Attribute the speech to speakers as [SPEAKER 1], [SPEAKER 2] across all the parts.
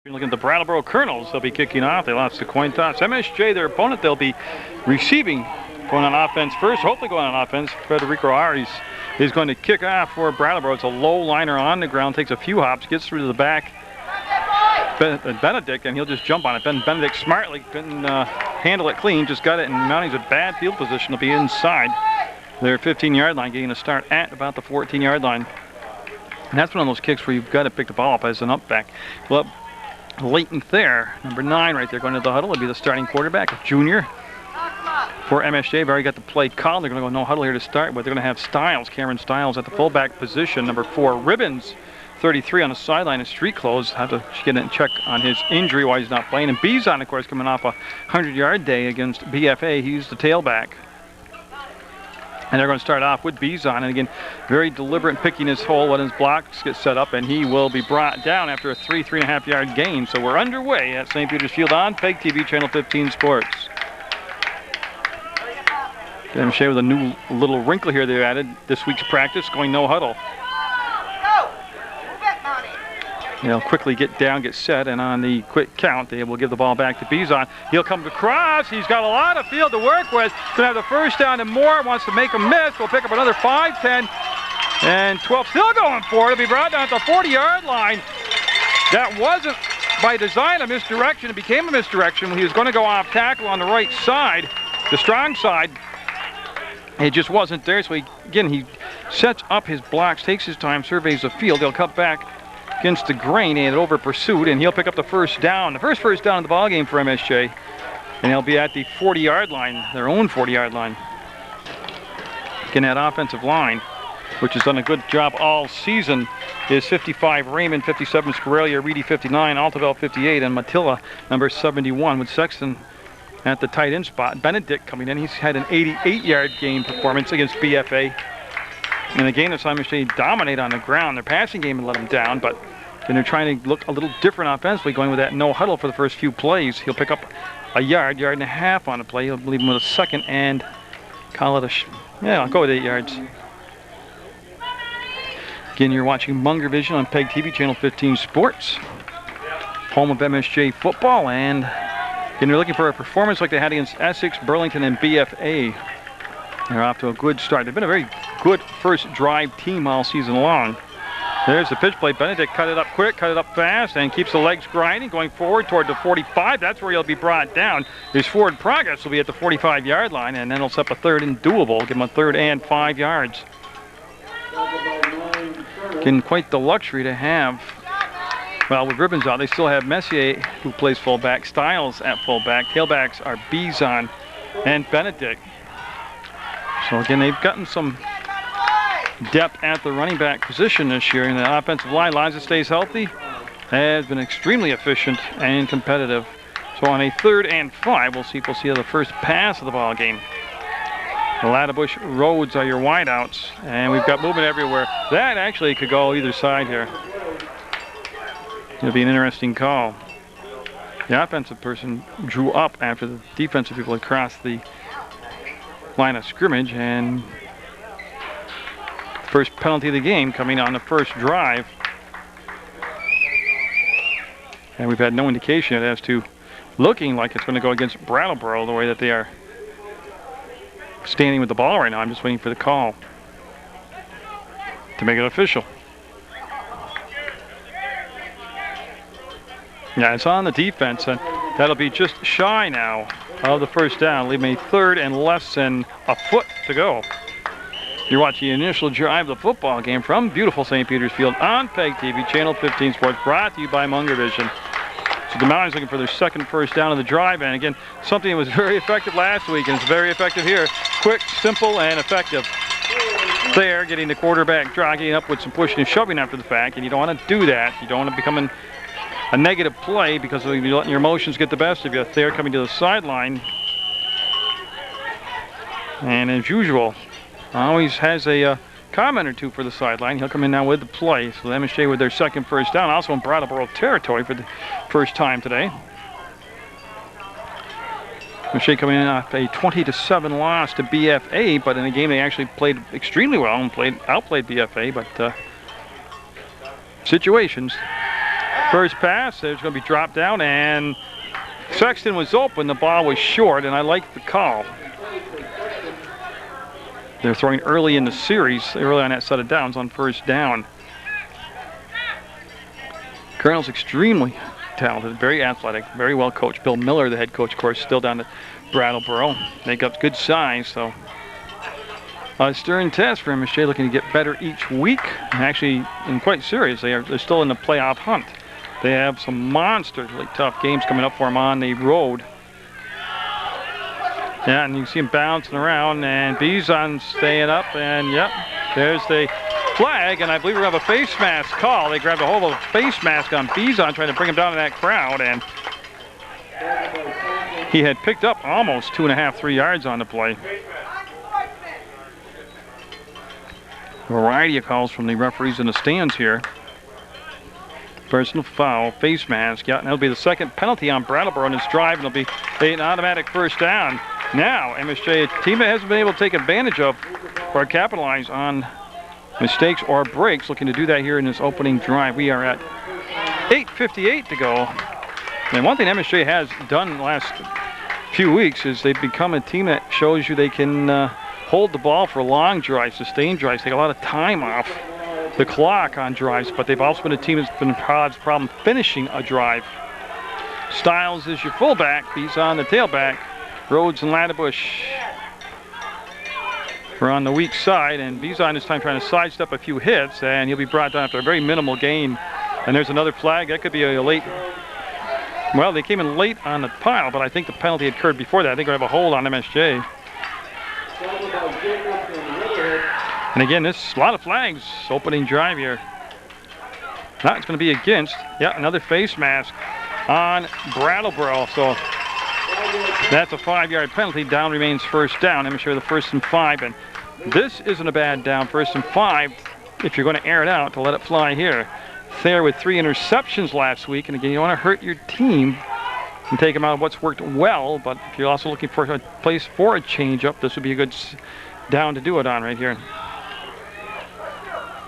[SPEAKER 1] Looking at the Brattleboro Colonels, they'll be kicking off. They lost the coin toss. MSJ, their opponent, they'll be receiving, going on offense first, hopefully going on offense. Federico Aries is going to kick off for Brattleboro. It's a low liner on the ground, takes a few hops, gets through to the back. Benedict, and he'll just jump on it. Benedict smartly couldn't handle it clean, just got it, and Mounting's a bad field position to be inside their 15-yard line, getting a start at about the 14-yard line. And that's one of those kicks where you've got to pick the ball up as an up back. Well, Leighton Thayer, number 9 right there, going to the huddle. He'll be the starting quarterback, a junior for MSJ. They've already got the play called. They're going to go no huddle here to start, but they're going to have Stiles, Cameron Stiles at the fullback position. Number 4, Ribbons, 33 on the sideline in street clothes. Have to get in and check on his injury while he's not playing. And Bizon, of course, coming off a 100-yard day against BFA. He's the tailback. And they're going to start off with Bizon. And again, very deliberate in picking his hole when his blocks get set up. And he will be brought down after a 3.5 yard gain. So we're underway at St. Peter's Field on PEGTV Channel 15 Sports. MSJ with a new little wrinkle here they've added this week's practice, going no huddle. They'll quickly get down, get set, and on the quick count, they will give the ball back to Bizon. He'll come across. He's got a lot of field to work with. Going to have the first down and more. Wants to make a miss. We'll pick up another 5, 10, and 12. Still going for it. It'll be brought down at the 40-yard line. That wasn't by design a misdirection. It became a misdirection when he was going to go off tackle on the right side, the strong side. It just wasn't there. So he sets up his blocks, takes his time, surveys the field. They'll cut back against the grain and over pursued, and he'll pick up the first down. The first down in the ball game for MSJ, and he'll be at the 40-yard line, their own 40-yard line. Again, that offensive line, which has done a good job all season, is 55 Raymond, 57 Scarelia, Reedy 59, Altavell 58, and Matilla number 71 with Sexton at the tight end spot. Benedict coming in. He's had an 88-yard game performance against BFA. In a game that saw MSJ dominate on the ground, their passing game had let them down, but then they're trying to look a little different offensively, going with that no huddle for the first few plays. He'll pick up a yard and a half on the play. He'll leave him with a second and call it I'll go with 8 yards. Again, you're watching Munger Vision on PEGTV Channel 15 Sports, home of MSJ football, and again, you're looking for a performance like they had against Essex, Burlington, and BFA. They're off to a good start. They've been a very good first drive team all season long. There's the pitch play. Benedict cut it up quick, cut it up fast, and keeps the legs grinding, going forward toward the 45. That's where he'll be brought down. His forward progress will be at the 45-yard line, and then he'll set up a third and doable. Give him a 3rd and 5 yards. Getting quite the luxury to have. Well, with Ribbons out, they still have Messier, who plays fullback, Stiles at fullback. Tailbacks are Bizon and Benedict. So again, they've gotten some depth at the running back position this year, and the offensive line, Liza stays healthy, has been extremely efficient and competitive. So on a 3rd and 5, we'll see the first pass of the ball game. The Lattabush Roads are your wideouts, and we've got movement everywhere. That actually could go either side here. It'll be an interesting call. The offensive person drew up after the defensive people had crossed the line of scrimmage, and first penalty of the game coming on the first drive. And we've had no indication as to looking like it's going to go against Brattleboro the way that they are standing with the ball right now. I'm just waiting for the call to make it official. Yeah, it's on the defense, and that'll be just shy now of the first down, leaving a 3rd and less than a foot to go. You're watching the initial drive of the football game from beautiful St. Peter's Field on PEGTV Channel 15 Sports, brought to you by Munger Vision. So the Mounties looking for their second first down of the drive, and again, something that was very effective last week, and it's very effective here. Quick, simple, and effective. There, getting the quarterback draw, getting up with some pushing and shoving after the fact, and you don't want to do that. You don't want to become a negative play because you're letting your emotions get the best of you. Thayer coming to the sideline. And as usual, always has a comment or two for the sideline. He'll come in now with the play. So the MSJ with their second first down, also in Brattleboro territory for the first time today. MSJ coming in off a 20-7 loss to BFA, but in a game they actually played extremely well and outplayed BFA, but situations. First pass, it's going to be dropped down, and Sexton was open. The ball was short, and I like the call. They're throwing early in the series, early on that set of downs on first down. Colonel's extremely talented, very athletic, very well coached. Bill Miller, the head coach, of course, still down at Brattleboro. They got good size, so a stern test for MSJ, looking to get better each week. Actually, and quite serious, they're still in the playoff hunt. They have some monsterly tough games coming up for them on the road. Yeah, and you see him bouncing around, and Bizon staying up, and yep, there's the flag, and I believe we have a face mask call. They grabbed a hold of a face mask on Bizon, trying to bring him down in that crowd, and he had picked up almost 2.5, 3 yards on the play. A variety of calls from the referees in the stands here. Personal foul, face mask, yeah, and that'll be the second penalty on Brattleboro in this drive, and it'll be an automatic first down. Now, MSJ, a team that hasn't been able to take advantage of or capitalize on mistakes or breaks, looking to do that here in this opening drive. We are at 8:58 to go. And one thing MSJ has done the last few weeks is they've become a team that shows you they can hold the ball for long drives, sustained drives, take a lot of time off the clock on drives, but they've also been a team that's been Pod's problem finishing a drive. Stiles is your fullback. He's on the tailback. Rhodes and Laddebush are on the weak side, and Bizon this time trying to sidestep a few hits, and he'll be brought down after a very minimal gain. And there's another flag. That could be a late. Well, they came in late on the pile, but I think the penalty had occurred before that. I think we have a hold on MSJ. And again, this a lot of flags opening drive here. Now it's going to be against, yeah, another face mask on Brattleboro. So that's a 5-yard penalty. Down remains first down. MSJ the 1st and 5, and this isn't a bad down. 1st and 5 if you're going to air it out to let it fly here. Thayer with 3 interceptions last week, and again, you want to hurt your team and take them out of what's worked well, but if you're also looking for a place for a change-up, this would be a good down to do it on right here.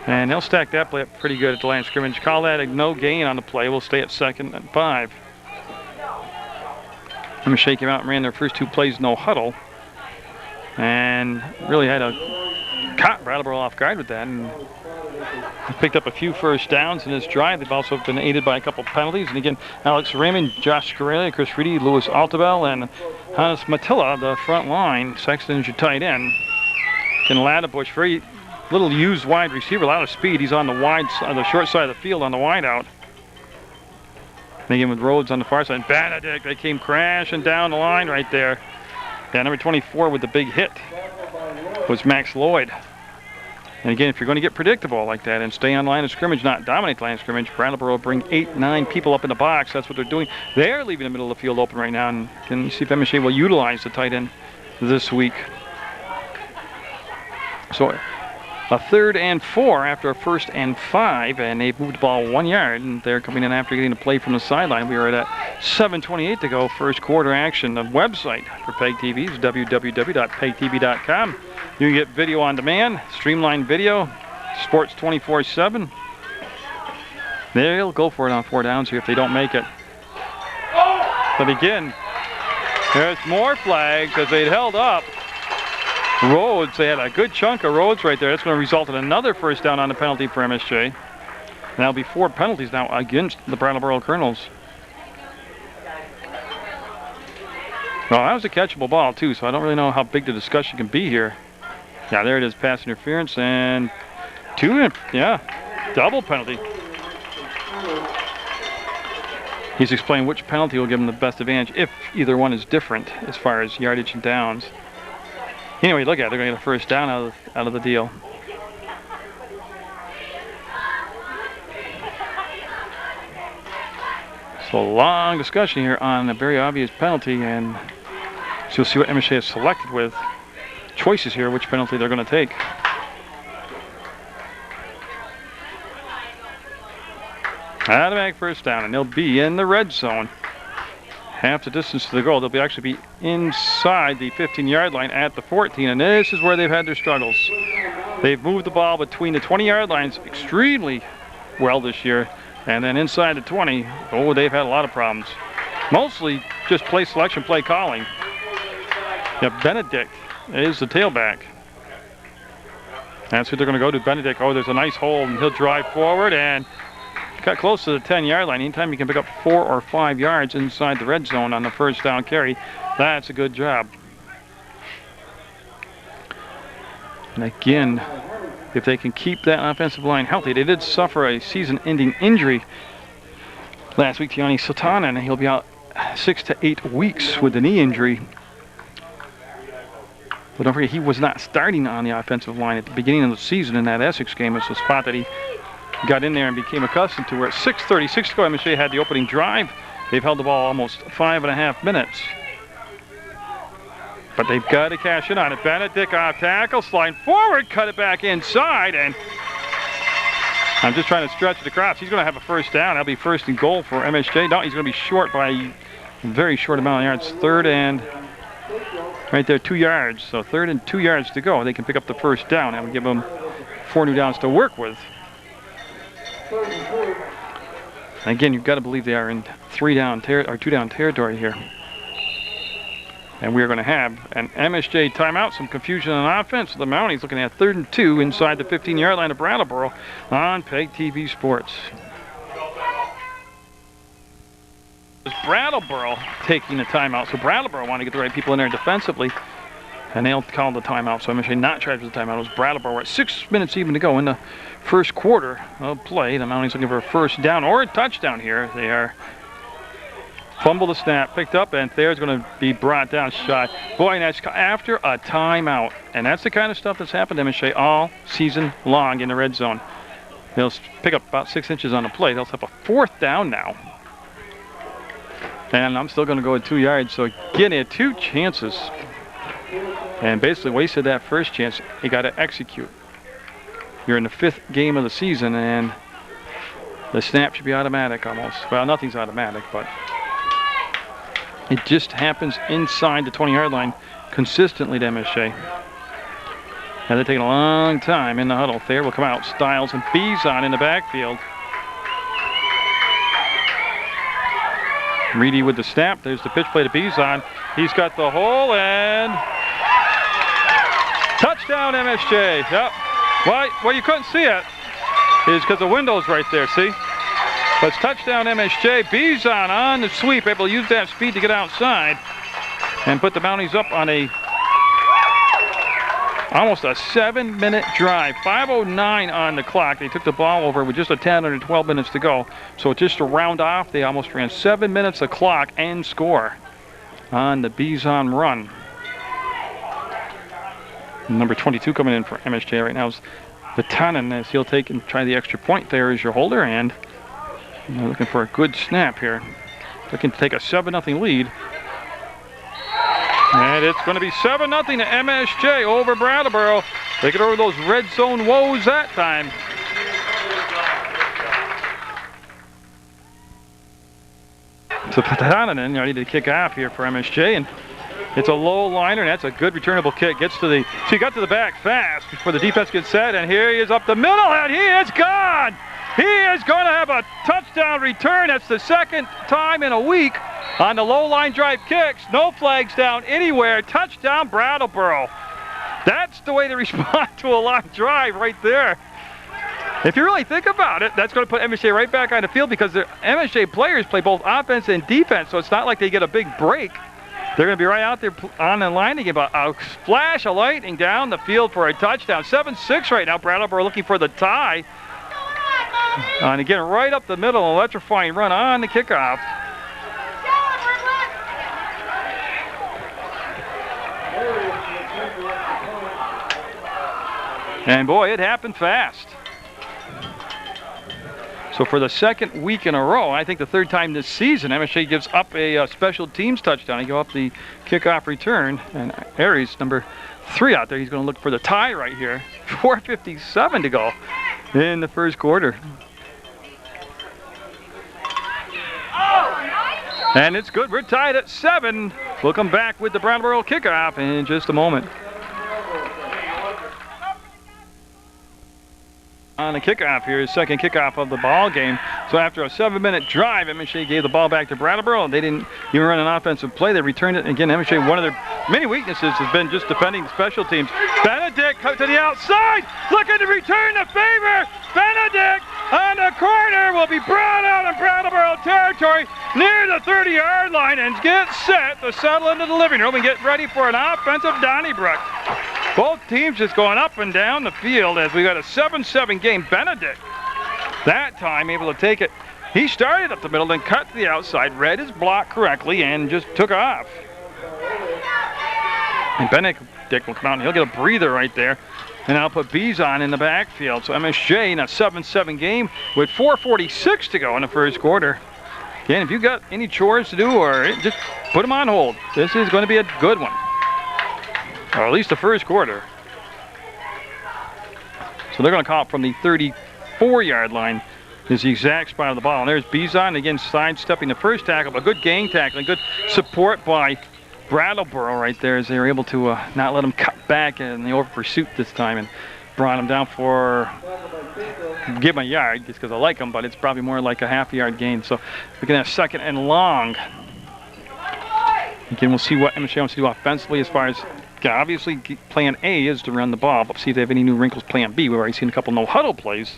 [SPEAKER 1] And he'll stack that play up pretty good at the line of scrimmage. Call that a no gain on the play. We'll stay at 2nd and 5. MSJ came out and ran their first 2 plays no huddle, and really had caught Brattleboro off guard with that, and picked up a few first downs in this drive. They've also been aided by a couple penalties. And again, Alex Raymond, Josh Scarelli, Chris Reedy, Louis Altabel, and Hannes Matilla, the front line. Sexton's your tight end. And Laddebush, very little used wide receiver, a lot of speed. He's on the short side of the field on the wide out. And again with Rhodes on the far side. Benedict, they came crashing down the line right there. Yeah, number 24 with the big hit was Max Lloyd. And again, if you're going to get predictable like that and stay on line of scrimmage, not dominate line of scrimmage, Brattleboro bring 8, 9 people up in the box. That's what they're doing. They're leaving the middle of the field open right now, and can you see if MSJ will utilize the tight end this week. So a 3rd and 4 after a 1st and 5, and they've moved the ball 1 yard, and they're coming in after getting a play from the sideline. We are at 7:28 to go, first quarter action. The website for PEGTV is www.pegtv.com. You can get video on demand, streamlined video, sports 24/7. They'll go for it on 4 downs here if they don't make it. But again, there's more flags as they'd held up Rhodes. They had a good chunk of Rhodes right there. That's going to result in another first down on the penalty for MSJ. And that'll be 4 penalties now against the Brattleboro Colonels. Well, that was a catchable ball too, so I don't really know how big the discussion can be here. Yeah, there it is, pass interference, and 2, yeah, double penalty. He's explained which penalty will give him the best advantage if either one is different as far as yardage and downs. Anyway, look at it, they're going to get a first down out of the deal. So a long discussion here on a very obvious penalty, and so you'll see what MSJ has selected with choices here, which penalty they're going to take. Automatic first down, and they'll be in the red zone. Half the distance to the goal. They'll actually be inside the 15-yard line at the 14, and this is where they've had their struggles. They've moved the ball between the 20-yard lines extremely well this year. And then inside the 20, oh, they've had a lot of problems. Mostly just play selection, play calling. Yeah, Benedict is the tailback. That's who they're going to go to, Benedict. Oh, there's a nice hole, and he'll drive forward and got close to the 10-yard line. Anytime you can pick up 4 or 5 yards inside the red zone on the first down carry, that's a good job. And again, if they can keep that offensive line healthy, they did suffer a season-ending injury last week to Yanni Sultana, and he'll be out 6 to 8 weeks with the knee injury. But don't forget, he was not starting on the offensive line at the beginning of the season in that Essex game. It's the spot that he got in there and became accustomed to. We're at 6:36 to go. MSJ had the opening drive. They've held the ball almost 5.5 minutes. But they've got to cash in on it. Benedict off tackle, sliding forward, cut it back inside, and I'm just trying to stretch it across. He's going to have a first down. That'll be first and goal for MSJ. No, he's going to be short by a very short amount of yards. Third and right there, 2 yards. So 3rd and 2 yards to go. They can pick up the first down. That would give them 4 new downs to work with. Again, you've got to believe they are in 2 down territory here. And we're going to have an MSJ timeout, some confusion on offense. The Mounties looking at 3rd and 2 inside the 15-yard line of Brattleboro on PEGTV Sports. Brattleboro taking the timeout. So Brattleboro want to get the right people in there defensively, and they'll call the timeout. So MSJ not charged with the timeout. It was Brattleboro. We're at 6 minutes even to go in the first quarter of play. The Mounties looking for a first down or a touchdown here. They are fumble the snap, picked up, and Thayer's going to be brought down, shot. Boy, and that's after a timeout. And that's the kind of stuff that's happened to MSJ all season long in the red zone. They'll pick up about 6 inches on the play. They'll have a 4th down now. And I'm still going to go at 2 yards, so again, he had 2 chances. And basically wasted that first chance. You got to execute. You're in the 5th game of the season, and the snap should be automatic almost. Well, nothing's automatic, but it just happens inside the 20-yard line consistently to MSJ. And they're taking a long time in the huddle. Thayer will come out. Stiles and Bison in the backfield. Reedy with the snap. There's the pitch play to Bison. He's got the hole, and touchdown MSJ. Yep. Well, you couldn't see it is because the window's right there, see? But it's touchdown MSJ. Bison on the sweep, able to use that speed to get outside and put the Mounties up on almost a 7-minute drive. 5:09 on the clock. They took the ball over with just a 10 or 12 minutes to go. So just to round off, they almost ran 7 minutes of clock and score on the Bison run. Number 22 coming in for MSJ right now is Vatanen, as he'll take and try the extra point. There is your holder, and looking for a good snap here. Looking to take a 7-0 lead. And it's going to be 7-0 to MSJ over Brattleboro. They get over those red zone woes that time. So Vatanen ready to kick off here for MSJ, and it's a low liner, and that's a good returnable kick. Gets to the, so he got to the back fast before the defense gets set, and here he is up the middle, and he is gone. He is going to have a touchdown return. That's the 2nd time in a week on the low line drive kicks. No flags down anywhere. Touchdown Brattleboro. That's the way to respond to a long drive right there. If you really think about it, that's going to put MSJ right back on the field, because the MSJ players play both offense and defense, so it's not like they get a big break. They're going to be right out there on the line to give a flash of lightning down the field for a touchdown. 7-6 right now. Brattleboro looking for the tie. And again, right up the middle, electrifying run on the kickoff. And boy, it happened fast. So for the 2nd week in a row, I think the 3rd time this season, MSJ gives up a special teams touchdown. He go up the kickoff return, and Aries, number 3 out there, he's going to look for the tie right here. 4:57 to go in the first quarter. And it's good. We're tied at 7. We'll come back with the Brattleboro kickoff in just a moment. on the kickoff here, second kickoff of the ball game. So after a 7-minute drive, MSJ gave the ball back to Brattleboro. They didn't even run an offensive play. They returned it. Again, MSJ, one of their many weaknesses has been just defending special teams. Benedict cut to the outside, looking to return the favor. Benedict on the corner will be brought out in Brattleboro territory near the 30-yard line and get set to settle into the living room and get ready for an offensive Donnybrook. Both teams just going up and down the field as we got a 7-7 game. Benedict, that time, able to take it. He started up the middle, then cut to the outside, read his block correctly, and just took off. And Benedict will come out, and he'll get a breather right there. And I'll put Bizon in the backfield. So MSJ in a 7-7 game with 4:46 to go in the first quarter. Again, if you got any chores to do, or just put them on hold. This is going to be a good one. Or at least the first quarter. So they're going to call it from the 34-yard line. Is the exact spot of the ball. And there's Bizon again sidestepping the first tackle, but good gang tackling, good support by Brattleboro right there as they were able to not let him cut back in the over pursuit this time and brought him down for, give him a yard just because I like him, but it's probably more like a half-yard gain. So we're going to have second and long. Again, we'll see what MSJ wants to do offensively as far as, obviously plan A is to run the ball, but see if they have any new wrinkles plan B. We've already seen a couple no-huddle plays.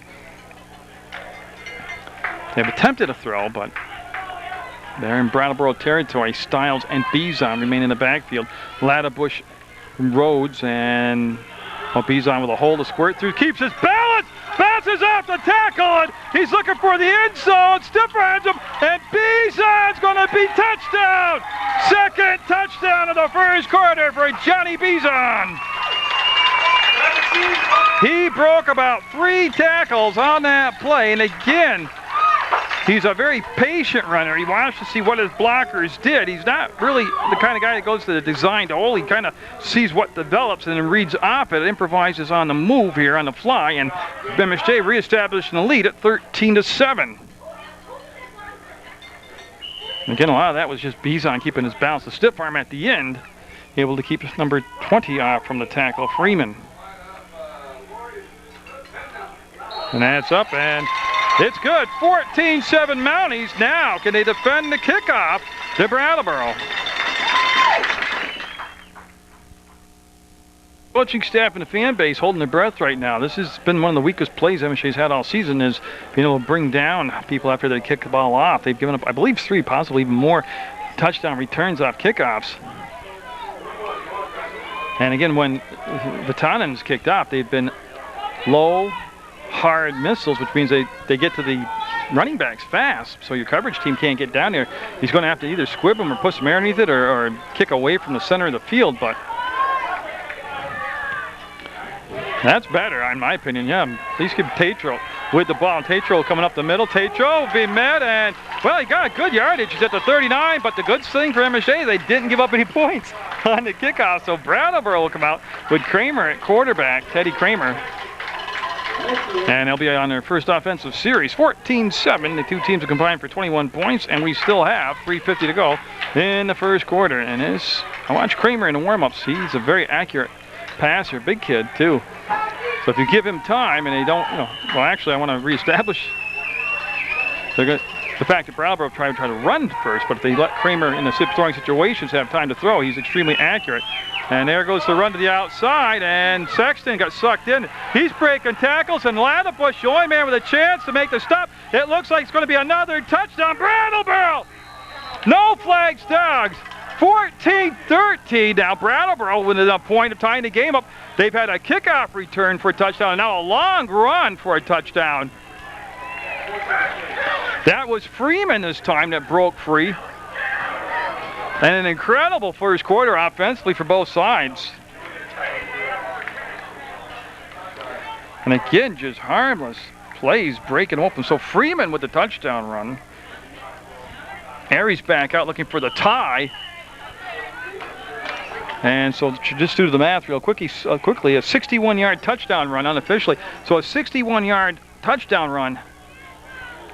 [SPEAKER 1] They've attempted a throw, but they're in Brattleboro territory. Stiles and Bizon remain in the backfield. Ladderbush, Rhodes, and Bizon with a hole to squirt through. Keeps his balance, bounces off the tackle, and he's looking for the end zone. Stiff arms him, and Bizon's going to be touchdown. Second touchdown of the first quarter for Johnny Bizon. He broke about 3 tackles on that play, and again, he's a very patient runner. He wants to see what his blockers did. He's not really the kind of guy that goes to the designed hole. He kind of sees what develops and then reads off it, improvises on the move here on the fly, and MSJ reestablishing the lead at 13-7. Again, a lot of that was just Bizon keeping his balance. The stiff arm at the end, able to keep number 20 off from the tackle, Freeman. And that's up, and it's good. 14-7 Mounties. Now, can they defend the kickoff to Brattleboro? Coaching staff and the fan base holding their breath right now. This has been one of the weakest plays MSJ's had all season, is being able to bring down people after they kick the ball off. They've given up, I believe, 3, possibly even more touchdown returns off kickoffs. And again, when Batonen's kicked off, they've been low, hard missiles, which means they get to the running backs fast, so your coverage team can't get down there. He's going to have to either squib them or push them underneath it, or kick away from the center of the field, but that's better, in my opinion. Yeah, at least give Tatro with the ball. Tatro coming up the middle. Tatro will be met, and, well, he got a good yardage. He's at the 39, but the good thing for MSJ, they didn't give up any points on the kickoff, so Brattleboro will come out with Kramer at quarterback, Teddy Kramer. And they'll be on their first offensive series. 14-7. The two teams have combined for 21 points, and we still have 3:50 to go in the first quarter. And I watched Kramer in the warm-ups. He's a very accurate passer, big kid too. So if you give him time, and they don't, well, actually, I want to reestablish the fact that Brattleboro try to run first, but if they let Kramer in the throwing situations have time to throw, he's extremely accurate. And there goes the run to the outside, and Sexton got sucked in. He's breaking tackles, and Ladderbush, the only man with a chance to make the stop. It looks like it's going to be another touchdown. Brattleboro! No flags, dogs. 14-13. Now Brattleboro, with a point of tying the game up, they've had a kickoff return for a touchdown, and now a long run for a touchdown. That was Freeman this time that broke free. And an incredible first quarter offensively for both sides. And again, just harmless plays breaking open. So Freeman with the touchdown run. Aries back out looking for the tie. And so just do the math real quickly, a 61-yard touchdown run unofficially. So a 61-yard touchdown run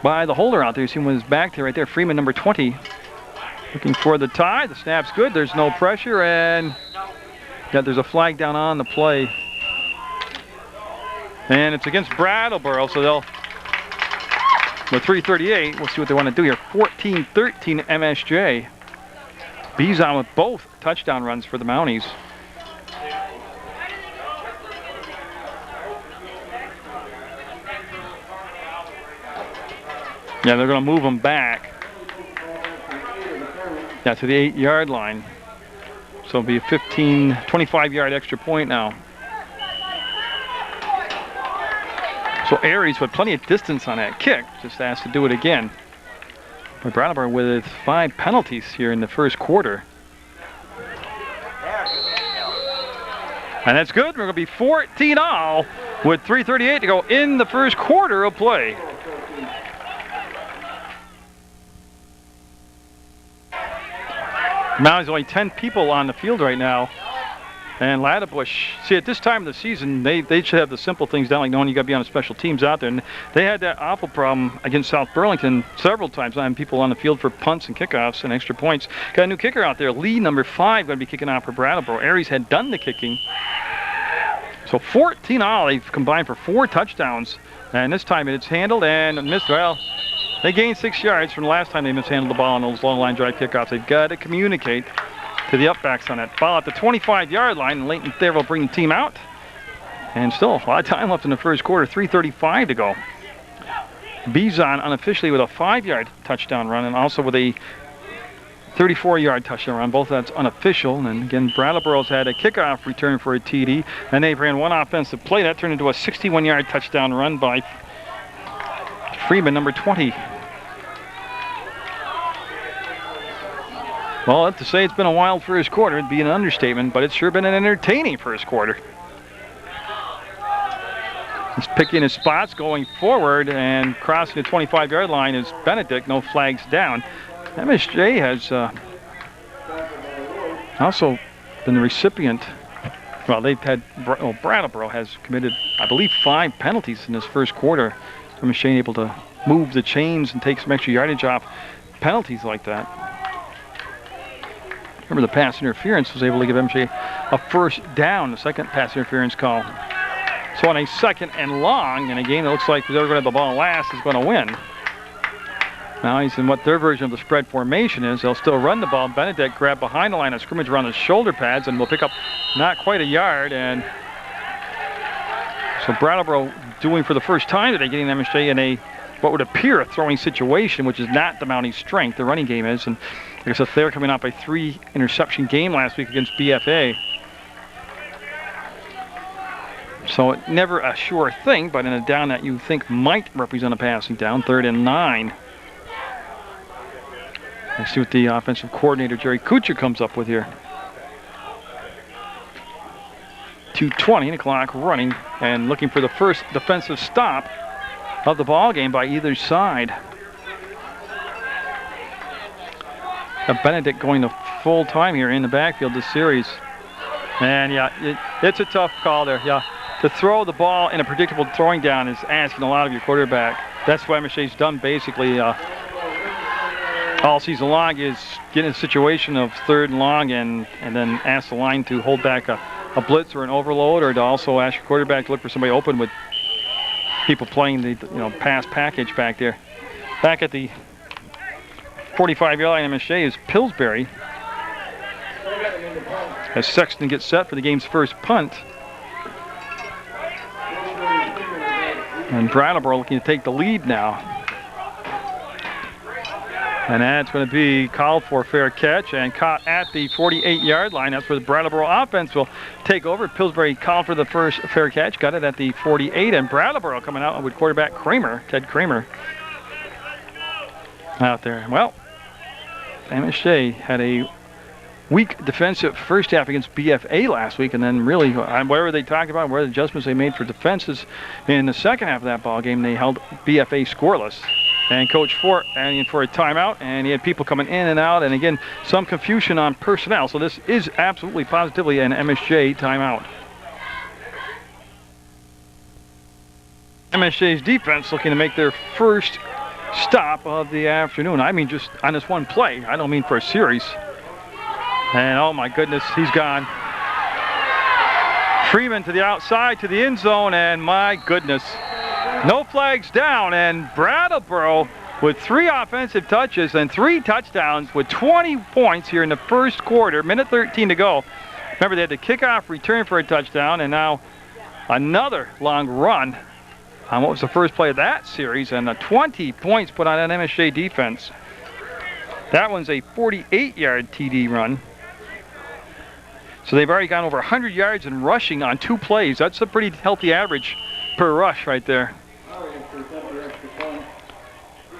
[SPEAKER 1] by the holder out there. You see him with his back there right there, Freeman, number 20. Looking for the tie. The snap's good. There's no pressure, and there's a flag down on the play. And it's against Brattleboro, so they'll, with 3:38, we'll see what they want to do here. 14-13 MSJ. Bizon with both touchdown runs for the Mounties. Yeah, they're going to move them back. Yeah, to the 8-yard line. So it'll be a 25-yard extra point now. So Aries with plenty of distance on that kick, just asked to do it again. But Brattleboro with 5 penalties here in the first quarter. And that's good. We're going to be 14-all with 3:38 to go in the first quarter of play. Mounties only 10 people on the field right now. And Lattabush, see, at this time of the season, they should have the simple things down, like knowing you got to be on the special teams out there. And they had that awful problem against South Burlington several times, having people on the field for punts and kickoffs and extra points. Got a new kicker out there, Lee, number 5, going to be kicking off for Brattleboro. Aries had done the kicking. So 14-all, they've combined for 4 touchdowns. And this time it's handled and missed. Well, they gained 6 yards from the last time they mishandled the ball on those long line drive kickoffs. They've got to communicate to the upbacks on that. Ball at the 25-yard line, and Leighton Thayer will bring the team out. And still a lot of time left in the first quarter, 3:35 to go. Bizon unofficially with a 5-yard touchdown run and also with a 34-yard touchdown run. Both of that's unofficial. And again, Brattleboro's had a kickoff return for a TD, and they ran one offensive play. That turned into a 61-yard touchdown run by Freeman, number 20. Well, to say it's been a wild first quarter would be an understatement, but it's sure been an entertaining first quarter. He's picking his spots going forward, and crossing the 25-yard line is Benedict, no flags down. MSJ has also been the recipient. Well, they've had, Brattleboro has committed, I believe, 5 penalties in this first quarter. MSJ able to move the chains and take some extra yardage off penalties like that. Remember, the pass interference was able to give MSJ a first down, the second pass interference call. So on a 2nd and long, in a game that looks like whoever going to have the ball last is going to win. Now he's in what their version of the spread formation is. They'll still run the ball. Benedict grab behind the line of scrimmage around the shoulder pads and will pick up not quite a yard. And so Brattleboro doing for the first time today, getting MSJ in a what would appear a throwing situation, which is not the Mounties' strength. The running game is. And like I said, they're coming off a 3-interception game last week against BFA. So never a sure thing, but in a down that you think might represent a passing down, 3rd and 9. Let's see what the offensive coordinator, Jerry Kuchar, comes up with here. 2:20, the clock running, and looking for the first defensive stop of the ball game by either side. Benedict going to full time here in the backfield this series. And yeah, it's a tough call there. Yeah, to throw the ball in a predictable throwing down is asking a lot of your quarterback. That's what MSJ's done basically all season long, is get in a situation of 3rd and long and then ask the line to hold back a blitz or an overload, or to also ask your quarterback to look for somebody open with people playing the pass package back there. Back at the 45-yard line, MSJ is Pillsbury. As Sexton gets set for the game's first punt. And Brattleboro looking to take the lead now. And that's going to be called for fair catch and caught at the 48-yard line. That's where the Brattleboro offense will take over. Pillsbury called for the first fair catch, got it at the 48, and Brattleboro coming out with quarterback Kramer, Ted Kramer, out there. Well, MSJ had a weak defensive first half against BFA last week, and then really, whatever they talked about, where the adjustments they made for defenses in the second half of that ball game, they held BFA scoreless. And Coach Fort in for a timeout, and he had people coming in and out, and again, some confusion on personnel. So this is absolutely positively an MSJ timeout. MSJ's defense looking to make their first stop of the afternoon. I mean, just on this one play. I don't mean for a series. And oh my goodness, he's gone. Freeman to the outside, to the end zone, and my goodness, no flags down, and Brattleboro with 3 offensive touches and 3 touchdowns with 20 points here in the first quarter, minute 13 to go. Remember, they had the kickoff return for a touchdown, and now another long run on what was the first play of that series, and 20 points put on that MSJ defense. That one's a 48-yard TD run. So they've already gone over 100 yards in rushing on 2 plays. That's a pretty healthy average per rush right there.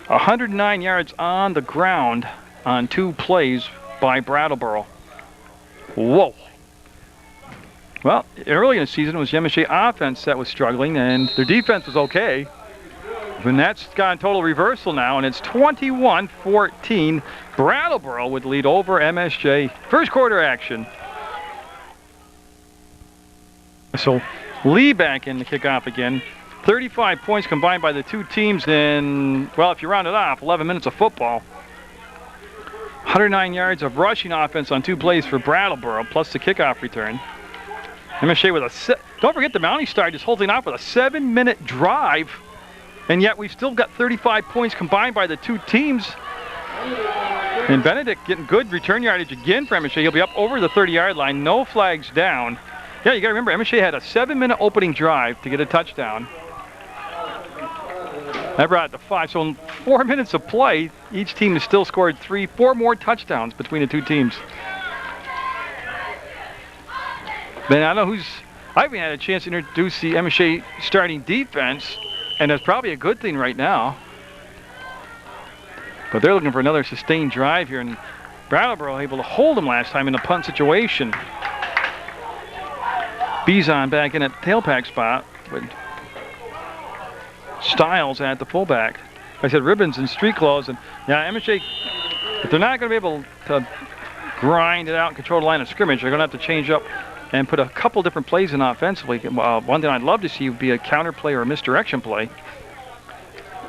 [SPEAKER 1] 109 yards on the ground on 2 plays by Brattleboro. Whoa. Well, early in the season it was the MSJ offense that was struggling, and their defense was okay. And that's gone total reversal now, and it's 21-14. Brattleboro would lead over MSJ. First quarter action. So Lee back in the kickoff again. 35 points combined by the 2 teams in, well, if you round it off, 11 minutes of football. 109 yards of rushing offense on 2 plays for Brattleboro, plus the kickoff return. MSJ with a, don't forget the Mountie started just holding off with a 7-minute drive, and yet we've still got 35 points combined by the 2 teams. And Benedict getting good return yardage again for MSJ. He'll be up over the 30-yard line, no flags down. Yeah, you got to remember, MSJ had a 7-minute opening drive to get a touchdown. That brought it to 5. So in 4 minutes of play, each team has still scored 4 more touchdowns between the 2 teams. Then I don't know I haven't had a chance to introduce the MSJ starting defense, and that's probably a good thing right now. But they're looking for another sustained drive here, and Brattleboro able to hold them last time in the punt situation. Bizon back in at tailback spot with Stiles at the fullback. I said ribbons and street clothes, and yeah, MSJ, if they're not going to be able to grind it out and control the line of scrimmage, they're going to have to change up and put a couple different plays in offensively. One thing I'd love to see would be a counter play or a misdirection play,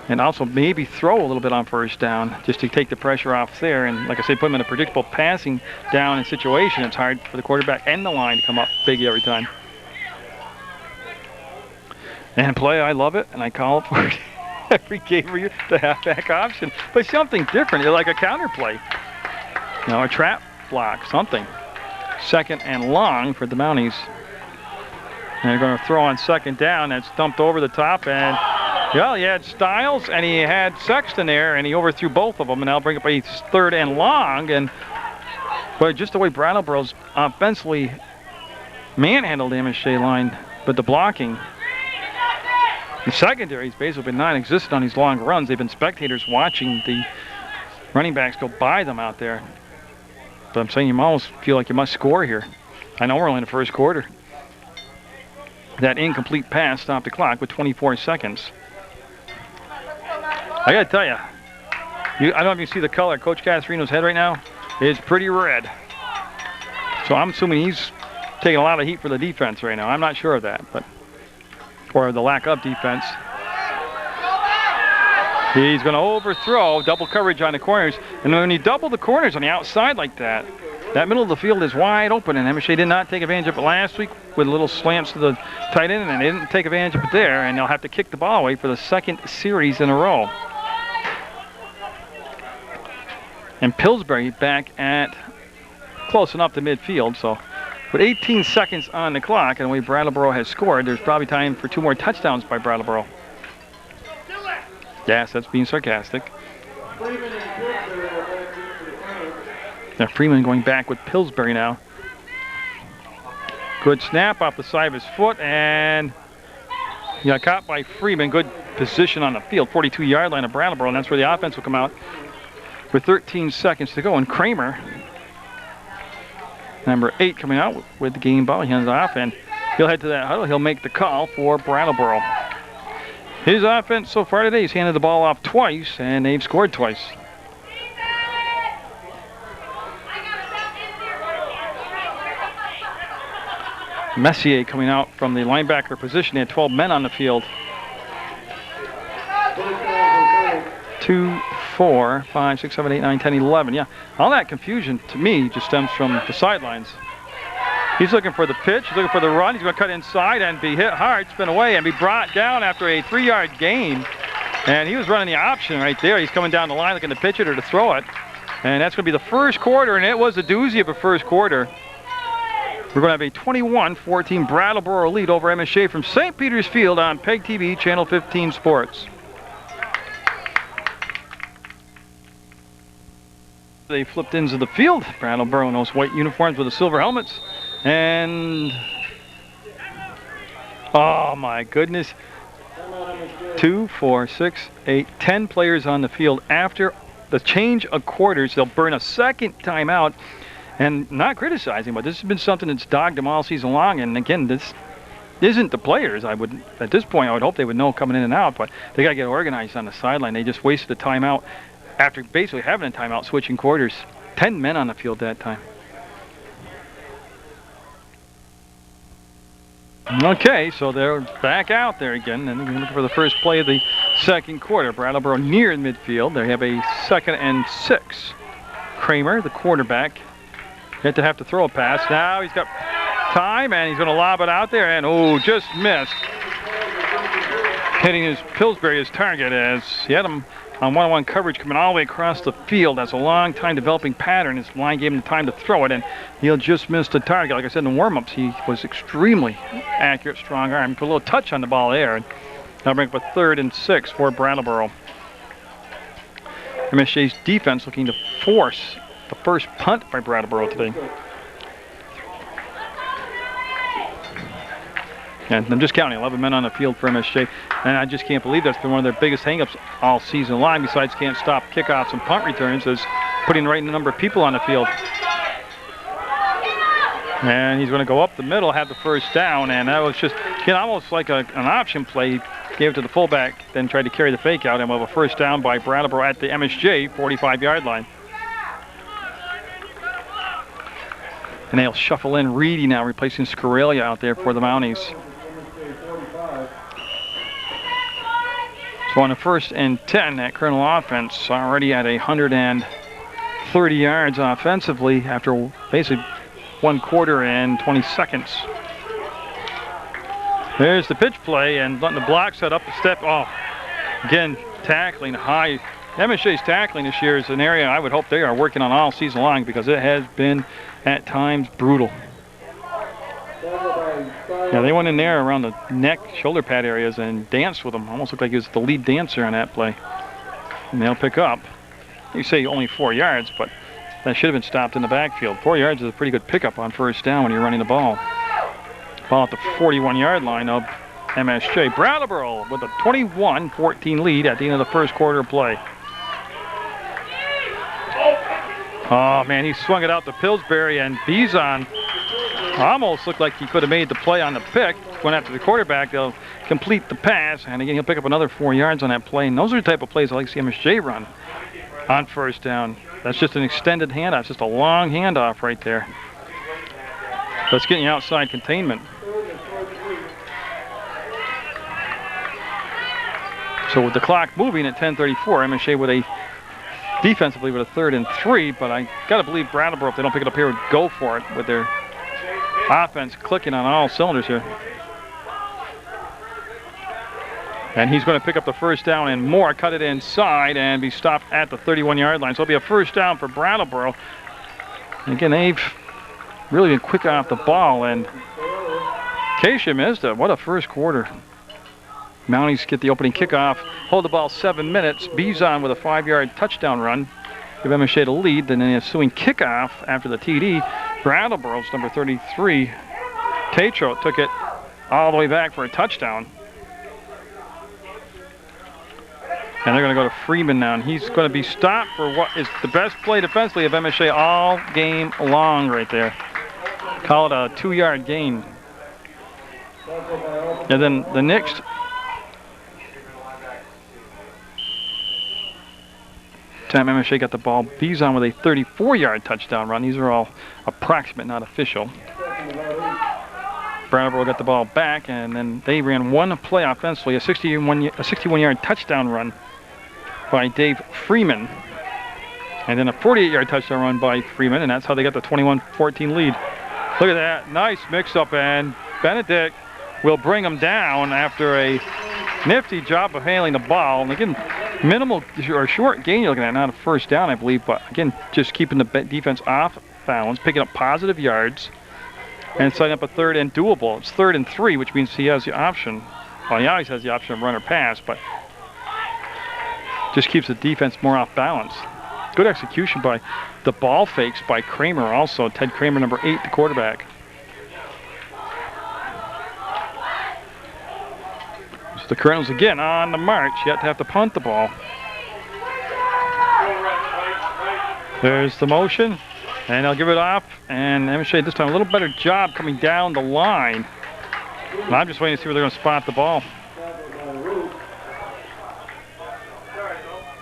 [SPEAKER 1] and also maybe throw a little bit on first down just to take the pressure off there. And like I say, put them in a predictable passing down and situation. It's hard for the quarterback and the line to come up big every time. And play, I love it, and I call it for it every game for you, the halfback option. But something different, like a counter play. You know, a trap block, something. Second and long for the Mounties. And they're going to throw on second down. That's dumped over the top, and well, he had Stiles and he had Sexton there, and he overthrew both of them, and now bring up a 3rd and long. And but just the way Brattleboro's offensively manhandled the MSJ line, but the blocking. The secondary's basically been non-existent on these long runs. They've been spectators watching the running backs go by them out there. But I'm saying you almost feel like you must score here. I know we're only in the first quarter. That incomplete pass stopped the clock with 24 seconds. I gotta tell you, I don't know if you see the color Coach Casarino's head right now. It's pretty red. So I'm assuming he's taking a lot of heat for the defense right now. I'm not sure of that, but or the lack of defense. He's going to overthrow, double coverage on the corners. And when you double the corners on the outside like that, that middle of the field is wide open, and MSJ did not take advantage of it last week with little slants to the tight end, and they didn't take advantage of it there, and they'll have to kick the ball away for the 2nd series in a row. And Pillsbury back at close enough to midfield, so with 18 seconds on the clock, and the way Brattleboro has scored, there's probably time for 2 more touchdowns by Brattleboro. Yes, that's being sarcastic. Now Freeman going back with Pillsbury now. Good snap off the side of his foot, and he got caught by Freeman. Good position on the field, 42-yard line of Brattleboro, and that's where the offense will come out with 13 seconds to go. And Kramer, number 8, coming out with the game ball. He hands it off, and he'll head to that huddle. He'll make the call for Brattleboro. His offense so far today, he's handed the ball off twice, and they've scored twice. Messier coming out from the linebacker position. He had 12 men on the field. 2, 4, 5, 6, 7, 8, 9, 10, 11. Yeah, all that confusion to me just stems from the sidelines. He's looking for the pitch. He's looking for the run. He's going to cut inside and be hit hard, spin away, and be brought down after a 3-yard gain. And he was running the option right there. He's coming down the line looking to pitch it or to throw it. And that's going to be the first quarter, and it was a doozy of a first quarter. We're going to have a 21-14 Brattleboro lead over MSJ from St. Peter's Field on PEGTV, Channel 15 Sports. They flipped into the field. Brattleboro in those white uniforms with the silver helmets. And, oh my goodness, 2, 4, 6, 8, 10 players on the field. After the change of quarters, they'll burn a second timeout. And not criticizing, but this has been something that's dogged them all season long. And again, this isn't the players. At this point, I would hope they would know coming in and out, but they got to get organized on the sideline. They just wasted a timeout after basically having a timeout, switching quarters. 10 men on the field that time. Okay, so they're back out there again, and they're looking for the first play of the second quarter. Brattleboro near midfield. They have a 2nd and 6. Kramer, the quarterback, yet to have to throw a pass. Now he's got time, and he's going to lob it out there, and oh, just missed. Hitting Pillsbury, his target, as he had him on one-on-one coverage coming all the way across the field. That's a long time developing pattern. His line gave him the time to throw it, and he'll just miss the target. Like I said in the warm-ups, he was extremely accurate, strong arm. Put a little touch on the ball there, and that'll bring up a 3rd and 6 for Brattleboro. MSJ's defense looking to force the first punt by Brattleboro today. And I'm just counting 11 men on the field for MSJ, and I just can't believe that's been one of their biggest hangups all season long, besides can't stop kickoffs and punt returns, is putting the right number of people on the field. And he's going to go up the middle, have the first down, and that was just, again, almost like an option play. He gave it to the fullback, then tried to carry the fake out, and we'll have a first down by Brattleboro at the MSJ 45-yard line. And they'll shuffle in Reedy now, replacing Scarelia out there for the Mounties. So on the 1st and 10, that Colonel offense already at 130 yards offensively after basically 1 quarter and 20 seconds. There's the pitch play, and letting the block set up a step. Oh, again, tackling high. MSJ's tackling this year is an area I would hope they are working on all season long, because it has been at times brutal. Yeah, they went in there around the neck, shoulder pad areas and danced with him. Almost looked like he was the lead dancer on that play. And they'll pick up. You say only 4 yards, but that should have been stopped in the backfield. 4 yards is a pretty good pickup on first down when you're running the ball. Ball at the 41-yard line of MSJ. Brattleboro with a 21-14 lead at the end of the first quarter play. Oh man, he swung it out to Pillsbury, and Bizon almost looked like he could have made the play on the pick. Went after the quarterback. They'll complete the pass, and again, he'll pick up another 4 yards on that play. And those are the type of plays I like to see MSJ run on first down. That's just an extended handoff. It's just a long handoff right there. That's getting you outside containment. So with the clock moving at 10:34, MSJ with a defensively with a 3rd and 3, but I gotta believe Brattleboro, if they don't pick it up here, would go for it with their offense clicking on all cylinders here. And he's going to pick up the first down and more, cut it inside and be stopped at the 31-yard line. So it'll be a first down for Brattleboro. And again, they've really been quick off the ball, and Keisha missed it. What a first quarter. Mounties get the opening kickoff, hold the ball 7 minutes. Bizon with a 5-yard touchdown run. Give MSJ the lead. Then the ensuing kickoff after the TD. Brattleboro's number 33, Tatro, took it all the way back for a touchdown. And they're going to go to Freeman now, and he's going to be stopped for what is the best play defensively of MSJ all game long right there. Call it a 2-yard gain. And then the next time MSJ got the ball, Bizon with a 34-yard touchdown run. These are all approximate, not official. Brattleboro got the ball back, and then they ran one play offensively, a 61-yard touchdown run by Dave Freeman, and then a 48-yard touchdown run by Freeman, and that's how they got the 21-14 lead. Look at that, nice mix-up, and Benedict will bring him down after a nifty job of handling the ball. And again, minimal or short gain you're looking at, not a first down, I believe, but again, just keeping the defense off balance, picking up positive yards, and setting up a 3rd and doable. It's 3rd and 3, which means he has the option. Well, he always has the option of run or pass, but just keeps the defense more off balance. Good execution by the ball fakes by Kramer also. Ted Kramer, number 8, the quarterback. So the Colonels again on the march, yet to have to punt the ball. There's the motion, and they'll give it off, and MSJ this time a little better job coming down the line. And I'm just waiting to see where they're going to spot the ball.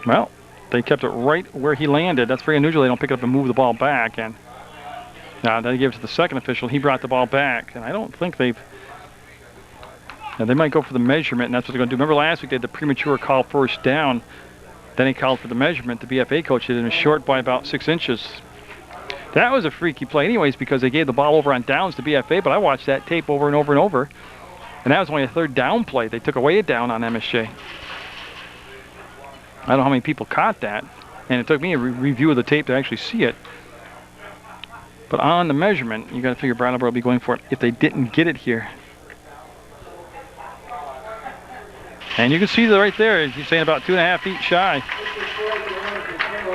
[SPEAKER 1] Well, they kept it right where he landed. That's very unusual. They don't pick it up and move the ball back. And now they give it to the second official. He brought the ball back, and I don't think they've. Now they might go for the measurement, and that's what they're going to do. Remember last week they had the premature call first down. Then he called for the measurement. The BFA coach did it short by about 6 inches. That was a freaky play anyways because they gave the ball over on downs to BFA, but I watched that tape over and over and over. And that was only a 3rd down play. They took away a down on MSJ. I don't know how many people caught that. And it took me a review of the tape to actually see it. But on the measurement, you got to figure Brattleboro will be going for it if they didn't get it here. And you can see that right there, he's saying about 2.5 feet shy.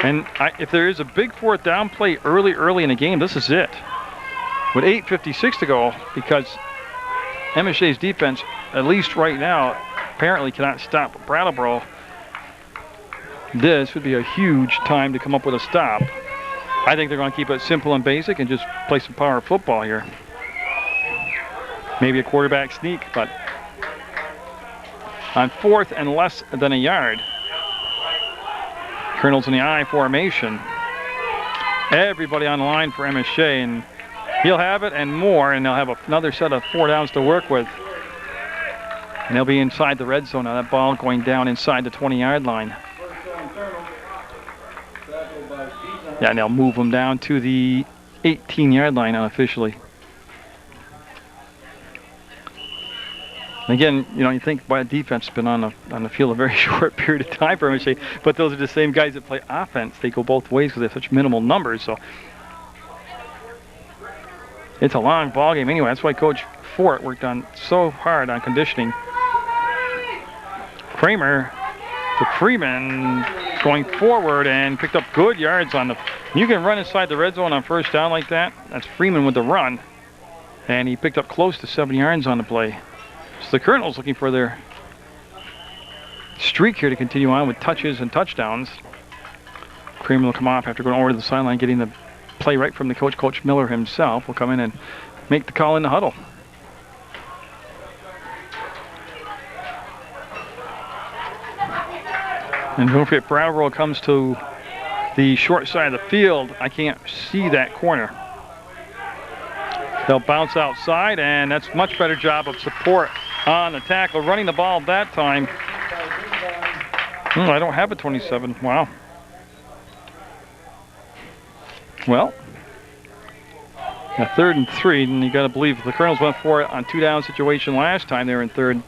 [SPEAKER 1] And if there is a big 4th down play early in the game, this is it. With 8:56 to go, because MSJ's defense, at least right now, apparently cannot stop Brattleboro. This would be a huge time to come up with a stop. I think they're going to keep it simple and basic and just play some power football here. Maybe a quarterback sneak, but on 4th and less than a yard. Colonels in the I formation. Everybody on the line for MSJ, and he'll have it and more, and they'll have another set of 4 downs to work with. And they'll be inside the red zone. Now that ball going down inside the 20-yard line. Yeah, and they'll move them down to the 18-yard line unofficially. Again, you know, you think by defense has been on the field a very short period of time for MSJ, but those are the same guys that play offense. They go both ways because they have such minimal numbers. So it's a long ball game anyway. That's why Coach Fort worked on so hard on conditioning. Kramer to Freeman going forward and picked up good yards on the. You can run inside the red zone on 1st down like that. That's Freeman with the run, and he picked up close to 7 yards on the play. So the Colonels looking for their streak here to continue on with touches and touchdowns. Kramer will come off after going over to the sideline, getting the play right from the coach. Coach Miller himself will come in and make the call in the huddle. And don't forget, Brattleboro comes to the short side of the field. I can't see that corner. They'll bounce outside, and that's a much better job of support on the tackle. Running the ball that time. I don't have a 27. Wow. Well, a 3rd and 3, and you got to believe the Colonels went for it on 2-down situation last time. They were in 3rd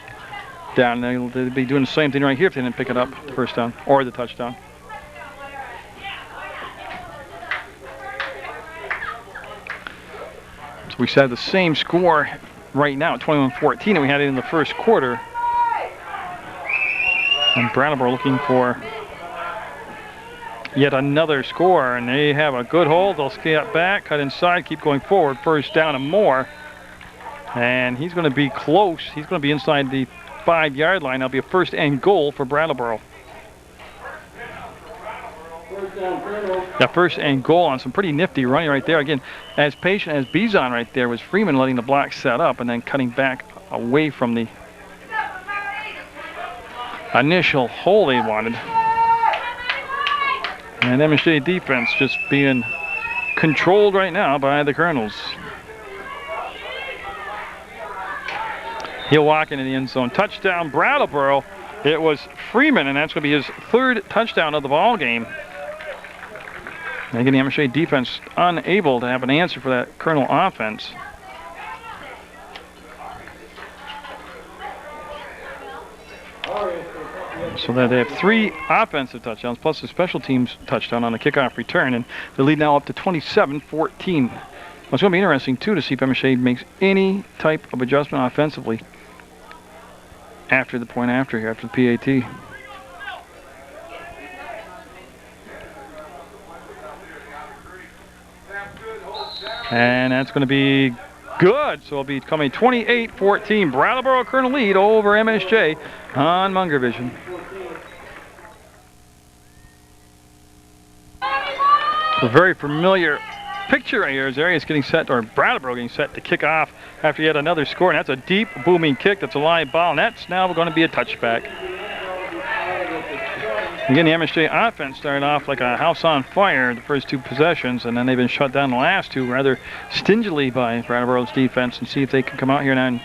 [SPEAKER 1] down. They'd be doing the same thing right here if they didn't pick it up 1st down or the touchdown. So we have the same score right now, 21-14, and we had it in the 1st quarter. And Brattleboro looking for yet another score, and they have a good hold. They'll skate back, cut inside, keep going forward. 1st down and more. And he's going to be close. He's going to be inside the 5-yard line. That'll be a 1st and goal for Brattleboro. Yeah, 1st and goal on some pretty nifty running right there. Again, as patient as Bizon right there was Freeman letting the block set up and then cutting back away from the initial hole they wanted. And MSJ defense just being controlled right now by the Colonels. He'll walk into the end zone. Touchdown, Brattleboro. It was Freeman, and that's going to be his 3rd touchdown of the ball game. And again, the MSJ defense unable to have an answer for that Colonel offense. So that they have 3 offensive touchdowns plus a special teams touchdown on the kickoff return, and the lead now up to 27-14. Well, it's going to be interesting too to see if MSJ makes any type of adjustment offensively after the point after here, after the PAT. And that's going to be good. So it'll become a 28-14 Brattleboro Colonel lead over MSJ on Munger Vision. A very familiar picture right here as Arias getting set, or Brattleboro getting set to kick off after yet another score. And that's a deep, booming kick. That's a live ball, and that's now going to be a touchback. Again, the MSJ offense started off like a house on fire the first 2 possessions, and then they've been shut down the last 2 rather stingily by Brattleboro's defense, and see if they can come out here now and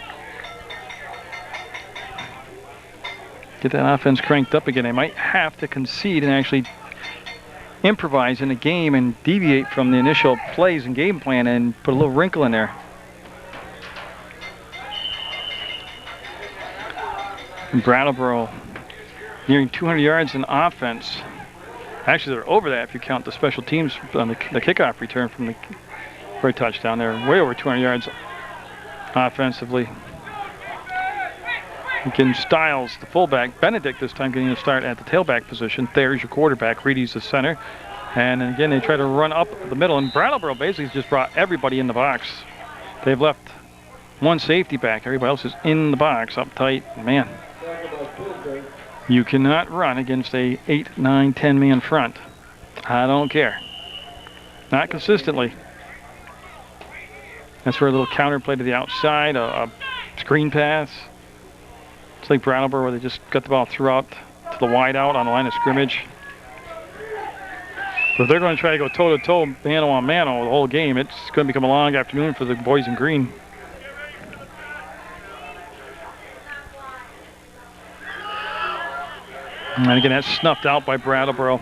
[SPEAKER 1] get that offense cranked up again. They might have to concede and actually improvise in the game and deviate from the initial plays and game plan and put a little wrinkle in there. And Brattleboro nearing 200 yards in offense. Actually, they're over that if you count the special teams on the kickoff return for a touchdown. They're way over 200 yards offensively. Again, Stiles, the fullback. Benedict this time getting a start at the tailback position. There's your quarterback. Reedy's the center. And again, they try to run up the middle. And Brattleboro basically just brought everybody in the box. They've left 1 safety back. Everybody else is in the box, up tight. Man, you cannot run against a 8, 9, 10 man front. I don't care. Not consistently. That's where a little counter play to the outside, a screen pass. It's like Brattleboro where they just got the ball throughout to the wide out on the line of scrimmage. So if they're going to try to go toe-to-toe, mano-a-mano the whole game, it's going to become a long afternoon for the boys in green. And again, that's snuffed out by Brattleboro.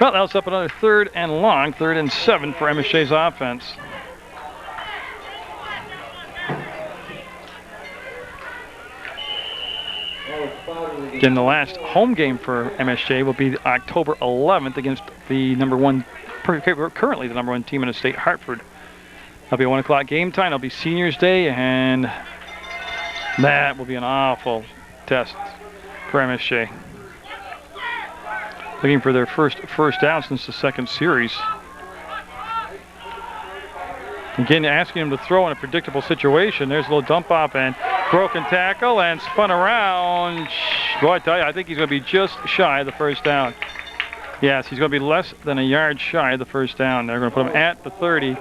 [SPEAKER 1] Well, that was up another 3rd and long, 3rd and 7 for MSJ's offense. Again, the last home game for MSJ will be October 11th against the currently the number 1 team in the state, Hartford. That'll be a 1 o'clock game time. It'll be Seniors Day, and that will be an awful test for MSJ. Looking for their first down since the 2nd series. Again, asking him to throw in a predictable situation. There's a little dump off and broken tackle and spun around. Boy, I tell you, I think he's going to be just shy of the first down. Yes, he's going to be less than a yard shy of the first down. They're going to put him at the 30.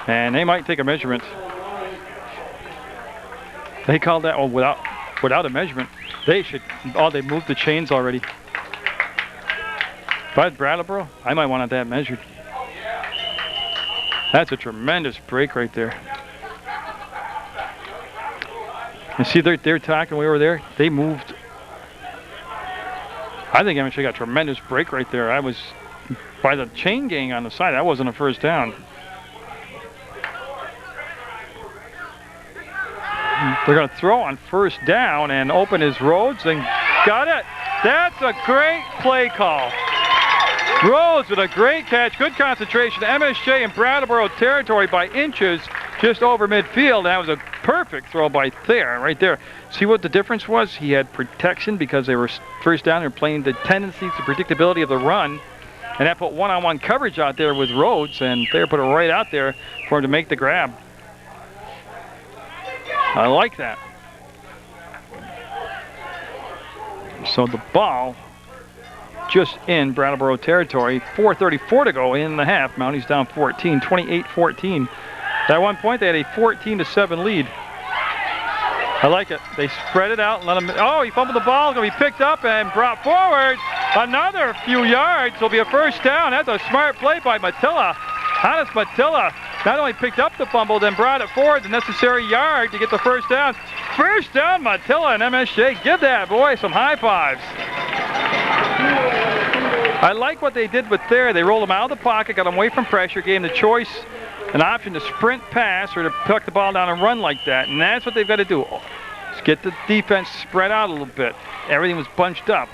[SPEAKER 1] And they might take a measurement. They called that without a measurement. They should, they moved the chains already. If I was Brattleboro, I might want that measured. That's a tremendous break right there. You see, they're talking way over there. They moved. I think MSJ got a tremendous break right there. I was by the chain gang on the side. That wasn't a first down. They're going to throw on first down and open his Rhodes and got it. That's a great play call. Rhodes with a great catch, good concentration. MSJ in Brattleboro territory by inches, just over midfield. That was a perfect throw by Thayer right there. See what the difference was? He had protection because they were first down. They're playing the tendencies, the predictability of the run. And that put one-on-one coverage out there with Rhodes, and Thayer put it right out there for him to make the grab. I like that. So the ball just in Brattleboro territory. 4:34 to go in the half. Mounties down 14, 28-14. At one point, they had a 14-7 lead. I like it. They spread it out and let him. Oh, he fumbled the ball. Going to be picked up and brought forward. Another few yards will be a first down. That's a smart play by Matilla. Hannes Matilla not only picked up the fumble, then brought it forward the necessary yard to get the first down. First down, Matilla and MSJ. Give that boy some high fives. I like what they did with there. They rolled him out of the pocket, got him away from pressure, gave him the choice, an option to sprint pass or to tuck the ball down and run like that. And that's what they've got to do. Just get the defense spread out a little bit. Everything was bunched up.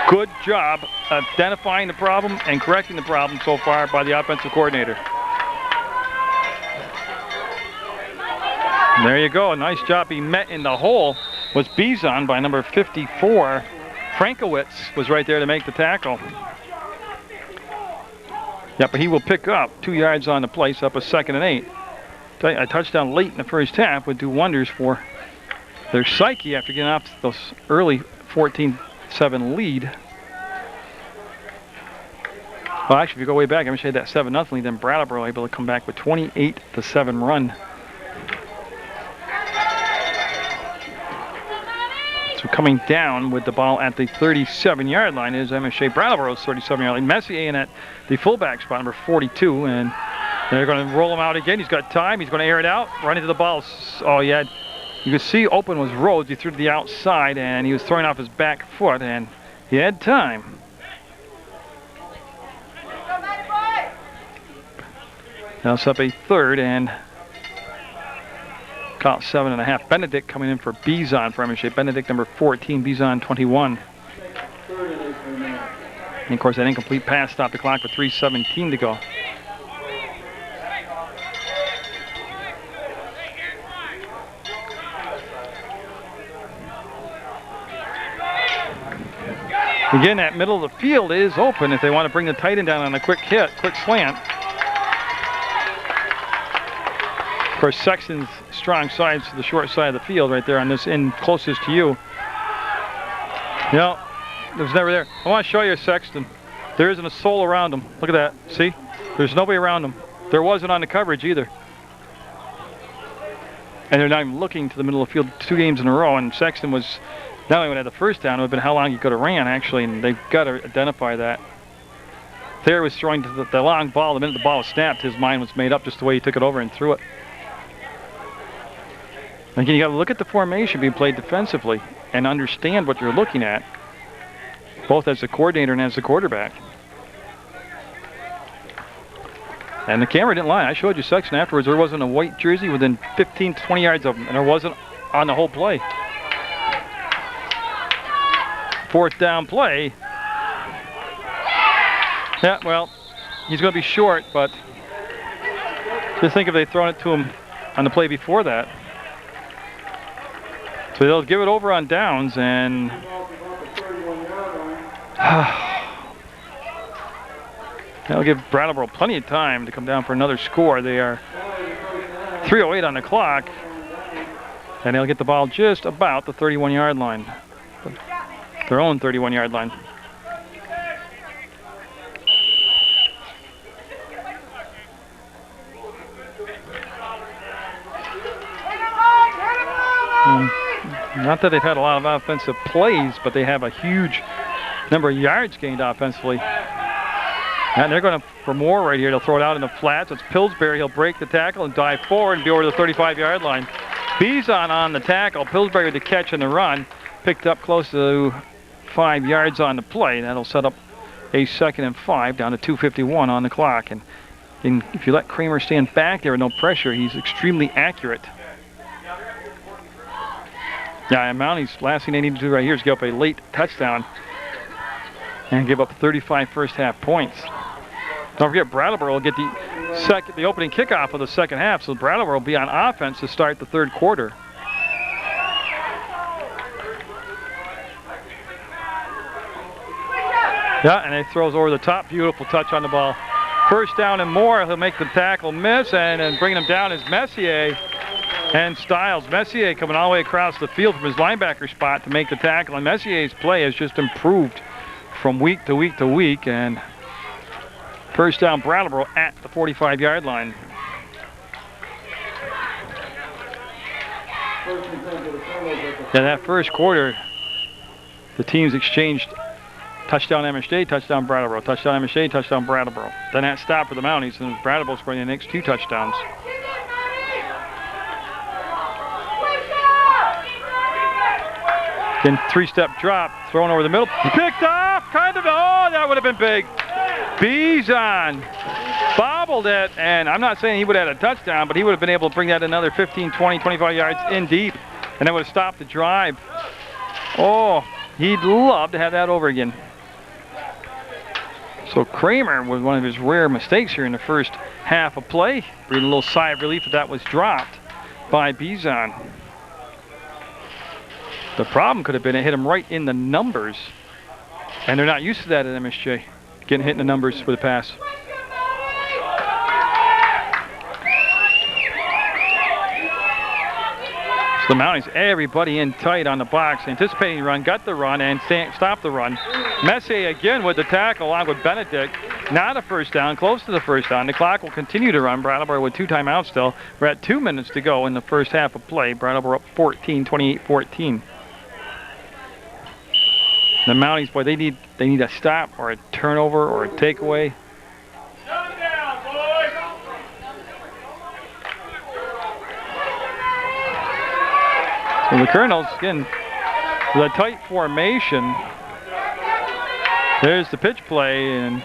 [SPEAKER 1] Good job identifying the problem and correcting the problem so far by the offensive coordinator. And there you go. A nice job. He met in the hole. Was Bizon by number 54. Frankowitz was right there to make the tackle. Yeah, but he will pick up 2 yards on the play, so up a 2nd and 8. A touchdown late in the first half would do wonders for their psyche after getting off those early 14-7 lead. Well, actually, if you go way back, I'm going to say that 7-0 lead, then Brattleboro able to come back with 28-7 run. So coming down with the ball at the 37-yard line is MSJ Brattleboro's 37-yard line. Messier in at the fullback spot, number 42, and they're going to roll him out again. He's got time. He's going to air it out, run into the ball. Oh, yeah. You can see open was Rhodes. He threw to the outside, and he was throwing off his back foot, and he had time. Now it's up a 3rd and caught 7.5. Benedict coming in for Bizon for MSJ. Benedict number 14, Bizon 21. And of course that incomplete pass stopped the clock with 3:17 to go. Again, that middle of the field is open if they want to bring the tight end down on a quick hit, quick slant. Of course, Sexton's strong side's to the short side of the field right there on this end closest to you. No, it was never there. I want to show you Sexton. There isn't a soul around him. Look at that. See? There's nobody around him. There wasn't on the coverage either. And they're not even looking to the middle of the field 2 games in a row. And Sexton was not only when he had the first down, it would have been how long he could have ran, actually. And they've got to identify that. Thayer was throwing to the long ball. The minute the ball was snapped, his mind was made up just the way he took it over and threw it. Again, you got to look at the formation being played defensively and understand what you're looking at, both as the coordinator and as the quarterback. And the camera didn't lie. I showed you Sexton afterwards. There wasn't a white jersey within 15 to 20 yards of him, and there wasn't on the whole play. 4th down play. Yeah, well, he's going to be short, but just think if they'd thrown it to him on the play before that. So they'll give it over on downs, and that'll give Brattleboro plenty of time to come down for another score. They are 3:08 on the clock, and they'll get the ball just about the 31-yard line, their own 31-yard line. Not that they've had a lot of offensive plays, but they have a huge number of yards gained offensively. And they're going for more right here. They'll throw it out in the flats. It's Pillsbury. He'll break the tackle and dive forward and be over the 35-yard line. Bizon on the tackle. Pillsbury with the catch and the run. Picked up close to 5 yards on the play. That'll set up a 2nd and 5 down to 2:51 on the clock. And if you let Kramer stand back there with no pressure, he's extremely accurate. Yeah, and Mounties, last thing they need to do right here is give up a late touchdown and give up 35 first half points. Don't forget, Brattleboro will get the opening kickoff of the second half, so Brattleboro will be on offense to start the 3rd quarter. Yeah, and he throws over the top. Beautiful touch on the ball. 1st down and more. He'll make the tackle miss, and then bringing him down is Messier and Stiles. Messier coming all the way across the field from his linebacker spot to make the tackle, and Messier's play has just improved from week to week to week, and 1st down Brattleboro at the 45-yard line. Yeah, that first quarter, the teams exchanged touchdown MSJ, touchdown Brattleboro, touchdown MSJ, touchdown Brattleboro. Then that stopped for the Mounties, and Brattleboro scoring the next 2 touchdowns. Then three-step drop, thrown over the middle, picked off, kind of, oh, that would have been big. Bison bobbled it, and I'm not saying he would have had a touchdown, but he would have been able to bring that another 15, 20, 25 yards in deep, and that would have stopped the drive. Oh, he'd love to have that over again. So Kramer was one of his rare mistakes here in the first half of play. Breathing a little sigh of relief that was dropped by Bison. The problem could have been it hit him right in the numbers, and they're not used to that at MSJ, getting hit in the numbers with a pass. So the Mounties, everybody in tight on the box, anticipating the run, got the run, and stopped the run. Messier again with the tackle along with Benedict. Not a first down, close to the first down. The clock will continue to run. Brattleboro with 2 timeouts still. We're at 2 minutes to go in the first half of play. Brattleboro up 14, 28-14. The Mounties, boy, they need a stop or a turnover or a takeaway. So the Colonels, again, with a tight formation. There's the pitch play, and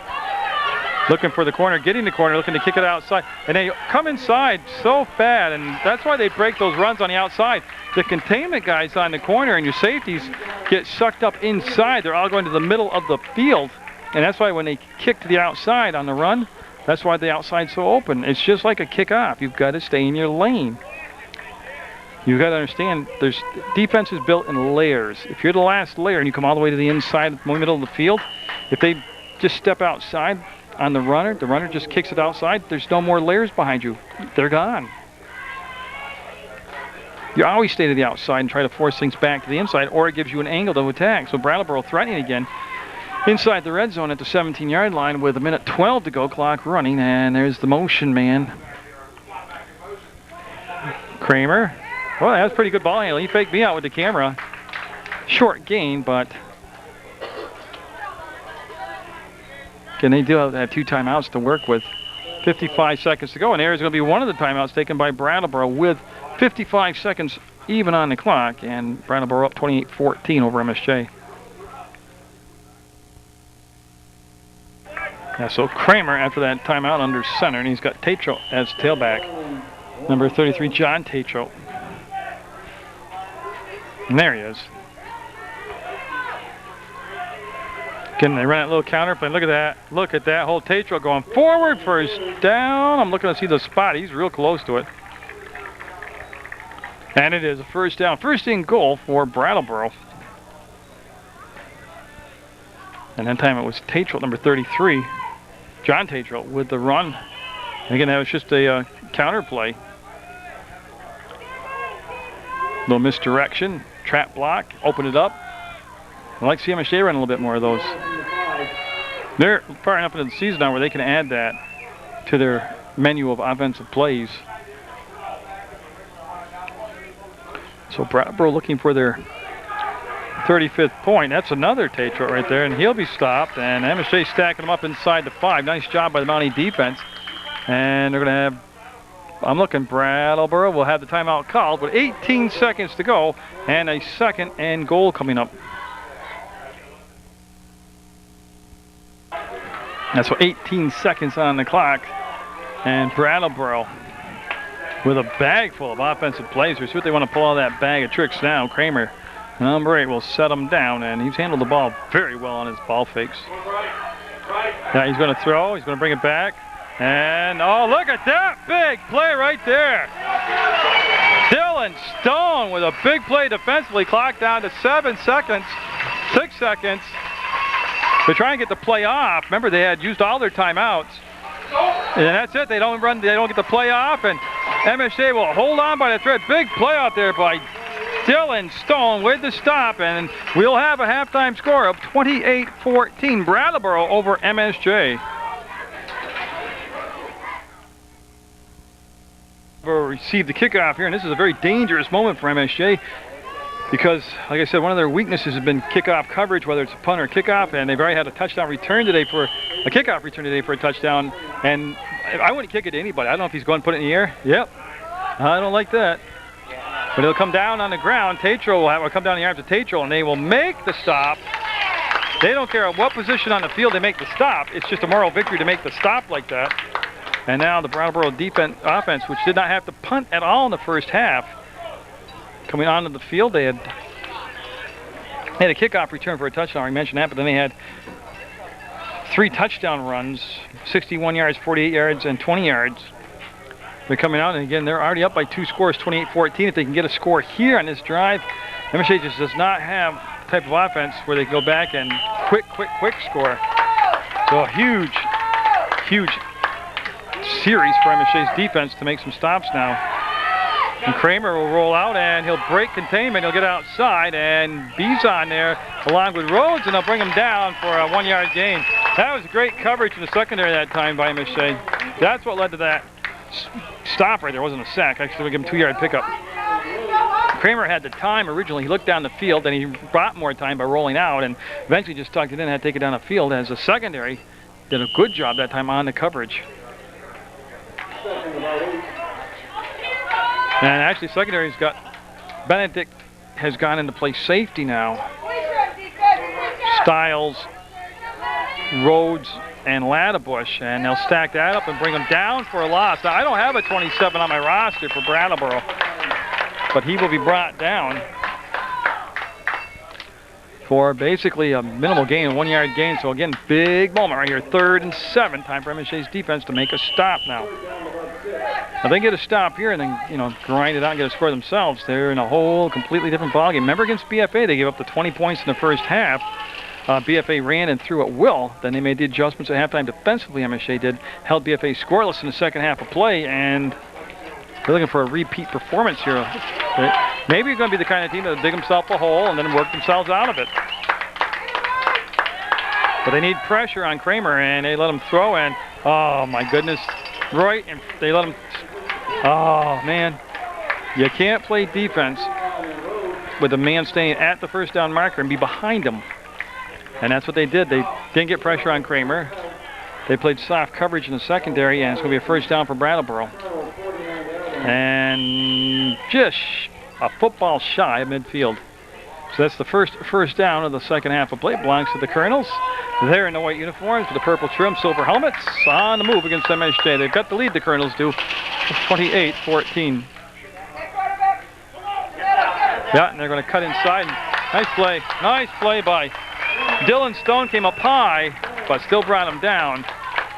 [SPEAKER 1] looking for the corner, getting the corner, looking to kick it outside. And they come inside so bad, and that's why they break those runs on the outside. The containment guys on the corner and your safeties get sucked up inside. They're all going to the middle of the field, and that's why when they kick to the outside on the run, that's why the outside's so open. It's just like a kickoff. You've got to stay in your lane. You've got to understand, there's defense is built in layers. If you're the last layer and you come all the way to the inside, the middle of the field, if they just step outside on the runner just kicks it outside, there's no more layers behind you. They're gone. You always stay to the outside and try to force things back to the inside, or it gives you an angle to attack. So Brattleboro threatening again inside the red zone at the 17-yard line with 1:12 to go, clock running, and there's the motion man. Kramer. Well, that was pretty good ball handling. He faked me out with the camera. Short gain, but again, they do have 2 timeouts to work with. 55 seconds to go, and there's going to be one of the timeouts taken by Brattleboro with 55 seconds even on the clock, and Brattleboro up 28-14 over MSJ. Yeah, so Kramer after that timeout under center, and he's got Tatro as tailback. Number 33, John Tatro. And there he is. Again, they run that little counter play. Look at that. Look at that. Whole Tatro going forward, first down. I'm looking to see the spot. He's real close to it. And it is a first down. First and goal for Brattleboro. And that time it was Tatro, number 33. John Tatro with the run. And again, that was just a counter play. Little misdirection. Trap block, open it up. I like to see MSJ run a little bit more of those. They're far enough into the season now where they can add that to their menu of offensive plays. So Brattleboro looking for their 35th point. That's another Tatro right there, and he'll be stopped. And MSJ stacking them up inside the 5. Nice job by the Mountie defense. And they're going to have, I'm looking, Brattleboro will have the timeout called with 18 seconds to go and a second and goal coming up. That's what 18 seconds on the clock. And Brattleboro with a bag full of offensive plays. We'll see what they want to pull out of that bag of tricks now. Kramer, number 8, will set him down, and he's handled the ball very well on his ball fakes. Now he's going to throw. He's going to bring it back. And, oh, look at that big play right there. Dylan Stone with a big play defensively. Clock down to 7 seconds, 6 seconds. They're trying to get the play off. Remember, they had used all their timeouts. And that's it. They don't get the play off. And MSJ will hold on by the thread. Big play out there by Dylan Stone with the stop. And we'll have a halftime score of 28-14. Brattleboro over MSJ. Received the kickoff here, and this is a very dangerous moment for MSJ because, like I said, one of their weaknesses has been kickoff coverage, whether it's a punt or a kickoff, and they've already had a touchdown return today for a kickoff return today for a touchdown, and I wouldn't kick it to anybody. I don't know if he's going to put it in the air. Yep. I don't like that. But he'll come down on the ground. Tatro will come down the arms of Tatro, and they will make the stop. They don't care what position on the field they make the stop. It's just a moral victory to make the stop like that. And now the Brattleboro offense, which did not have to punt at all in the first half, coming onto the field, they had a kickoff return for a touchdown. We mentioned that, but then they had 3 touchdown runs, 61 yards, 48 yards, and 20 yards. They're coming out, and again, they're already up by 2 scores, 28-14. If they can get a score here on this drive, MSJ just does not have the type of offense where they can go back and quick score. So a huge series for MSJ's defense to make some stops now. And Kramer will roll out, and he'll break containment. He'll get outside, and Bizon there along with Rhodes, and they'll bring him down for a 1-yard gain. That was great coverage in the secondary that time by MSJ. That's what led to that stop right there. It wasn't a sack. Actually, we give him 2-yard pickup. Kramer had the time originally. He looked down the field, and he brought more time by rolling out, and eventually just tucked it in and had to take it down the field, as the secondary did a good job that time on the coverage. And actually, secondary's got Benedict has gone into play safety now. Stiles, Rhodes, and Laddebush, and they'll stack that up and bring him down for a loss. Now, I don't have a 27 on my roster for Brattleboro, but he will be brought down for basically a minimal gain, a 1-yard gain. So again, big moment right here, 3rd and 7. Time for MSJ's defense to make a stop now. If they get a stop here and then, you know, grind it out and get a score themselves, they're in a whole completely different ballgame. Remember, against BFA, they gave up the 20 points in the first half. BFA ran and threw at will. Then they made the adjustments at halftime defensively. MSJ did, held BFA scoreless in the second half of play, and they're looking for a repeat performance here. Maybe you're going to be the kind of team that'll dig themselves a hole and then work themselves out of it. But they need pressure on Kramer, and they let him throw, and oh my goodness, right, and they let him. Oh man, you can't play defense with a man staying at the first down marker and be behind him. And that's what they did. They didn't get pressure on Kramer. They played soft coverage in the secondary, and it's going to be a first down for Brattleboro. And just a football shy of midfield. So that's the first down of the second half of play. It belongs to the Colonels. They're in the white uniforms with the purple trim, silver helmets, on the move against MSJ. They've got the lead, the Colonels do, 28-14. Yeah, and they're going to cut inside. Nice play by Dylan Stone. Came up high, but still brought him down.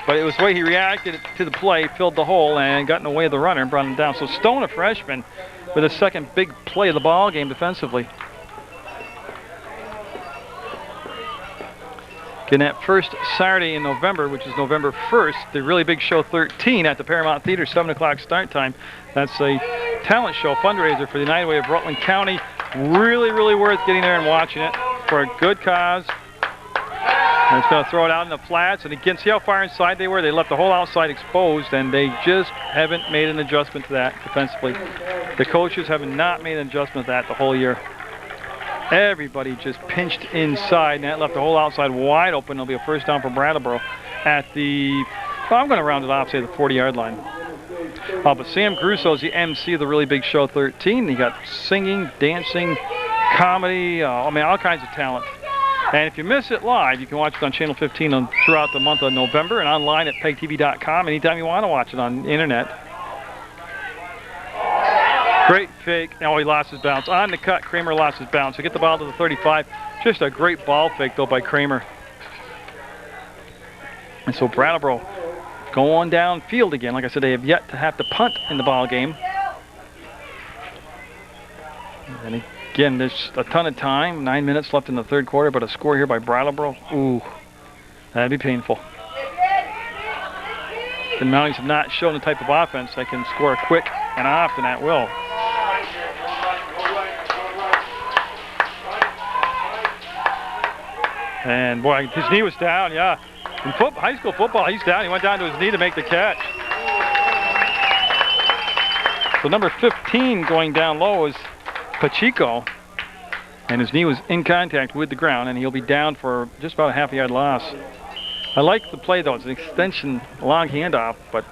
[SPEAKER 1] But it was the way he reacted to the play, filled the hole, and got in the way of the runner and brought him down. So Stone, a freshman, with his second big play of the ball game defensively. Getting that first Saturday in November, which is November 1st, the Really Big Show 13 at the Paramount Theater, 7 o'clock start time. That's a talent show fundraiser for the United Way of Rutland County. Really, really worth getting there and watching it for a good cause. And it's going to throw it out in the flats. And again, see how far inside they were? They left the whole outside exposed, and they just haven't made an adjustment to that defensively. The coaches have not made an adjustment to that the whole year. Everybody just pinched inside, and that left the whole outside wide open. It'll be a first down for Brattleboro at the, well, I'm going to round it off, say the 40-yard line. But Sam Caruso is the MC of the Really Big Show 13. He got singing, dancing, comedy, I mean, all kinds of talent. And if you miss it live, you can watch it on Channel 15 throughout the month of November and online at PEGTV.com anytime you want to watch it on the internet. Great fake. Oh, he lost his bounce. On the cut, Kramer lost his bounce. So get the ball to the 35. Just a great ball fake, though, by Kramer. And so Brattleboro going downfield again. Like I said, they have yet to have to punt in the ball game. And again, there's a ton of time. 9 minutes left in the third quarter, but a score here by Brattleboro. Ooh, that'd be painful. The Mounties have not shown the type of offense that can score quick and often at will. And boy, his knee was down, yeah. In high school football, he's down. He went down to his knee to make the catch. So number 15 going down low is Pacheco. And his knee was in contact with the ground, and he'll be down for just about a half-a-yard loss. I like the play, though. It's an extension, long handoff, but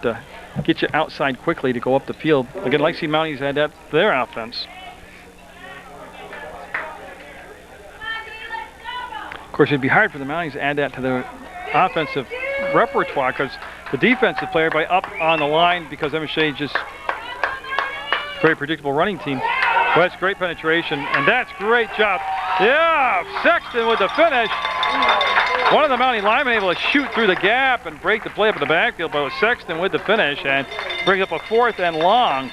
[SPEAKER 1] get you outside quickly to go up the field. Again, like see Mounties had that their offense. course, it'd be hard for the Mounties to add that to their offensive repertoire because the defensive player by up on the line because MSJ is just a very predictable running team. Well, that's great penetration, and that's great job. Yeah, Sexton with the finish. One of the Mountie linemen able to shoot through the gap and break the play up in the backfield, but it was Sexton with the finish and brings up a 4th and long.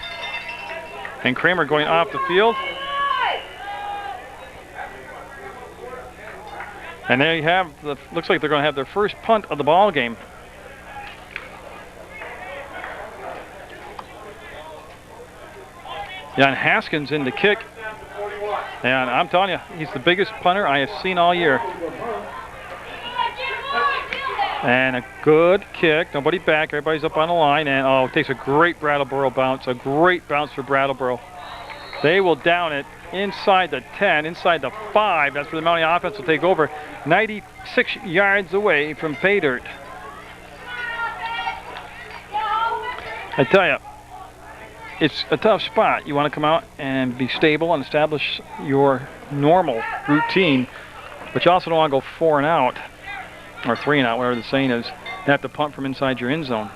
[SPEAKER 1] And Kramer going off the field. And there you have, looks like they're going to have their first punt of the ball game. Jan Haskins in the kick. And I'm telling you, he's the biggest punter I have seen all year. And a good kick, nobody back, everybody's up on the line, and oh, it takes a great Brattleboro bounce, a great bounce for Brattleboro. They will down it inside the 10, inside the 5, that's where the Mountie offense will take over, 96 yards away from pay dirt. I tell you, it's a tough spot. You want to come out and be stable and establish your normal routine, but you also don't want to go 4 and out. Or 3 and out, whatever the saying is. You have to punt from inside your end zone.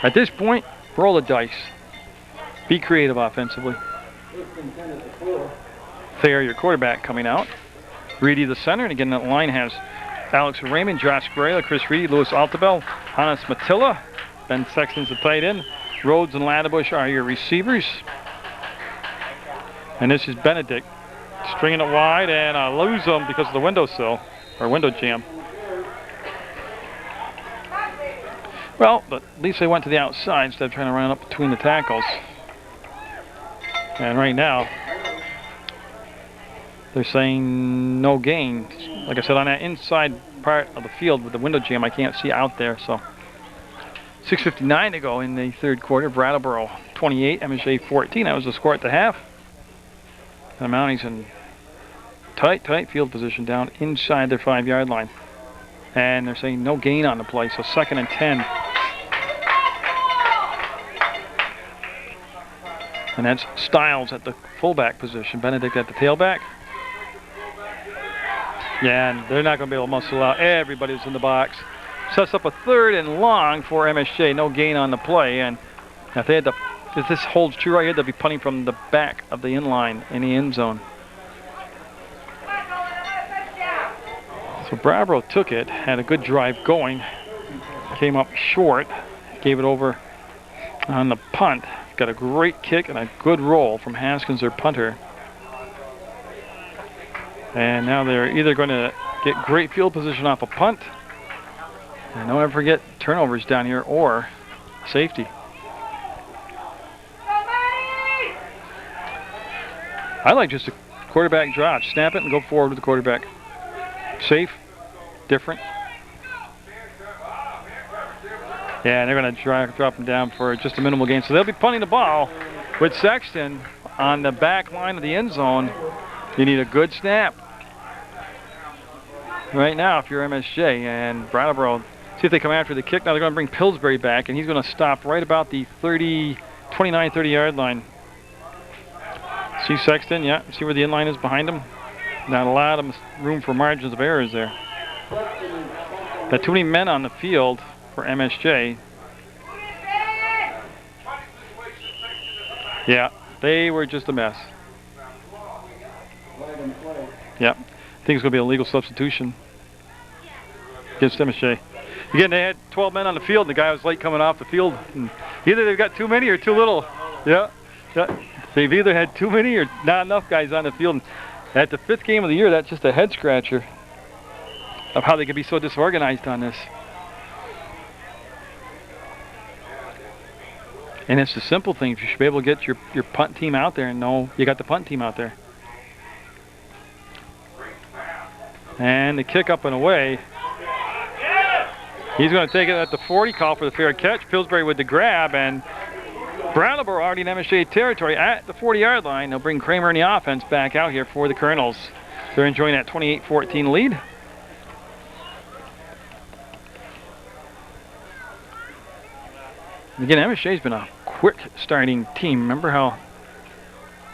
[SPEAKER 1] At this point, roll the dice. Be creative offensively. Thayer, your quarterback, coming out. Reedy, the center, and again that line has Alex Raymond, Josh Grayla, Chris Reedy, Louis Altabel, Hannes Matilla, Ben Sexton's the tight end. Rhodes and Laddebush are your receivers. And this is Benedict. Stringing it wide, and I lose them because of the windowsill, or window jam. Well, but at least they went to the outside instead of trying to run up between the tackles. And right now, they're saying no gain. Like I said, on that inside part of the field with the window jam, I can't see out there, so. 6:59 to go in the 3rd quarter. Brattleboro 28, MSJ 14. That was the score at the half. And the Mounties in tight field position down inside their 5-yard line. And they're saying no gain on the play, so 2nd and 10. And that's Stiles at the fullback position, Benedict at the tailback. Yeah, and they're not going to be able to muscle out. Everybody's in the box. Sets up a 3rd and long for MSJ. No gain on the play, and if they had to, if this holds true right here, they'll be punting from the back of the inline in the end zone. So Brattleboro took it, had a good drive going, came up short, gave it over on the punt. Got a great kick and a good roll from Haskins, their punter. And now they're either going to get great field position off a punt, and don't ever forget turnovers down here, or safety. I like just a quarterback drop. Snap it and go forward with the quarterback. Safe, different. Yeah, and they're going to drop them down for just a minimal gain. So they'll be punting the ball with Sexton on the back line of the end zone. You need a good snap right now if you're MSJ. And Brattleboro, see if they come after the kick. Now they're going to bring Pillsbury back, and he's going to stop right about the 29, 30-yard line. See Sexton, yeah, see where the inline is behind him? Not a lot of room for margins of errors there. Got too many men on the field for MSJ. Yeah, they were just a mess. Yeah, I think it's going to be a legal substitution against MSJ. Again, they had 12 men on the field, and the guy was late coming off the field. And either they've got too many or too little. Yeah. They've either had too many or not enough guys on the field. And at the 5th game of the year, that's just a head scratcher of how they could be so disorganized on this. And it's the simple things. You should be able to get your punt team out there and know you got the punt team out there. And the kick up and away. He's going to take it at the 40, call for the fair catch. Pillsbury with the grab, and Brattleboro already in MSJ territory at the 40-yard line. They'll bring Kramer and the offense back out here for the Colonels. They're enjoying that 28-14 lead. Again, MSJ's been a quick starting team. Remember how...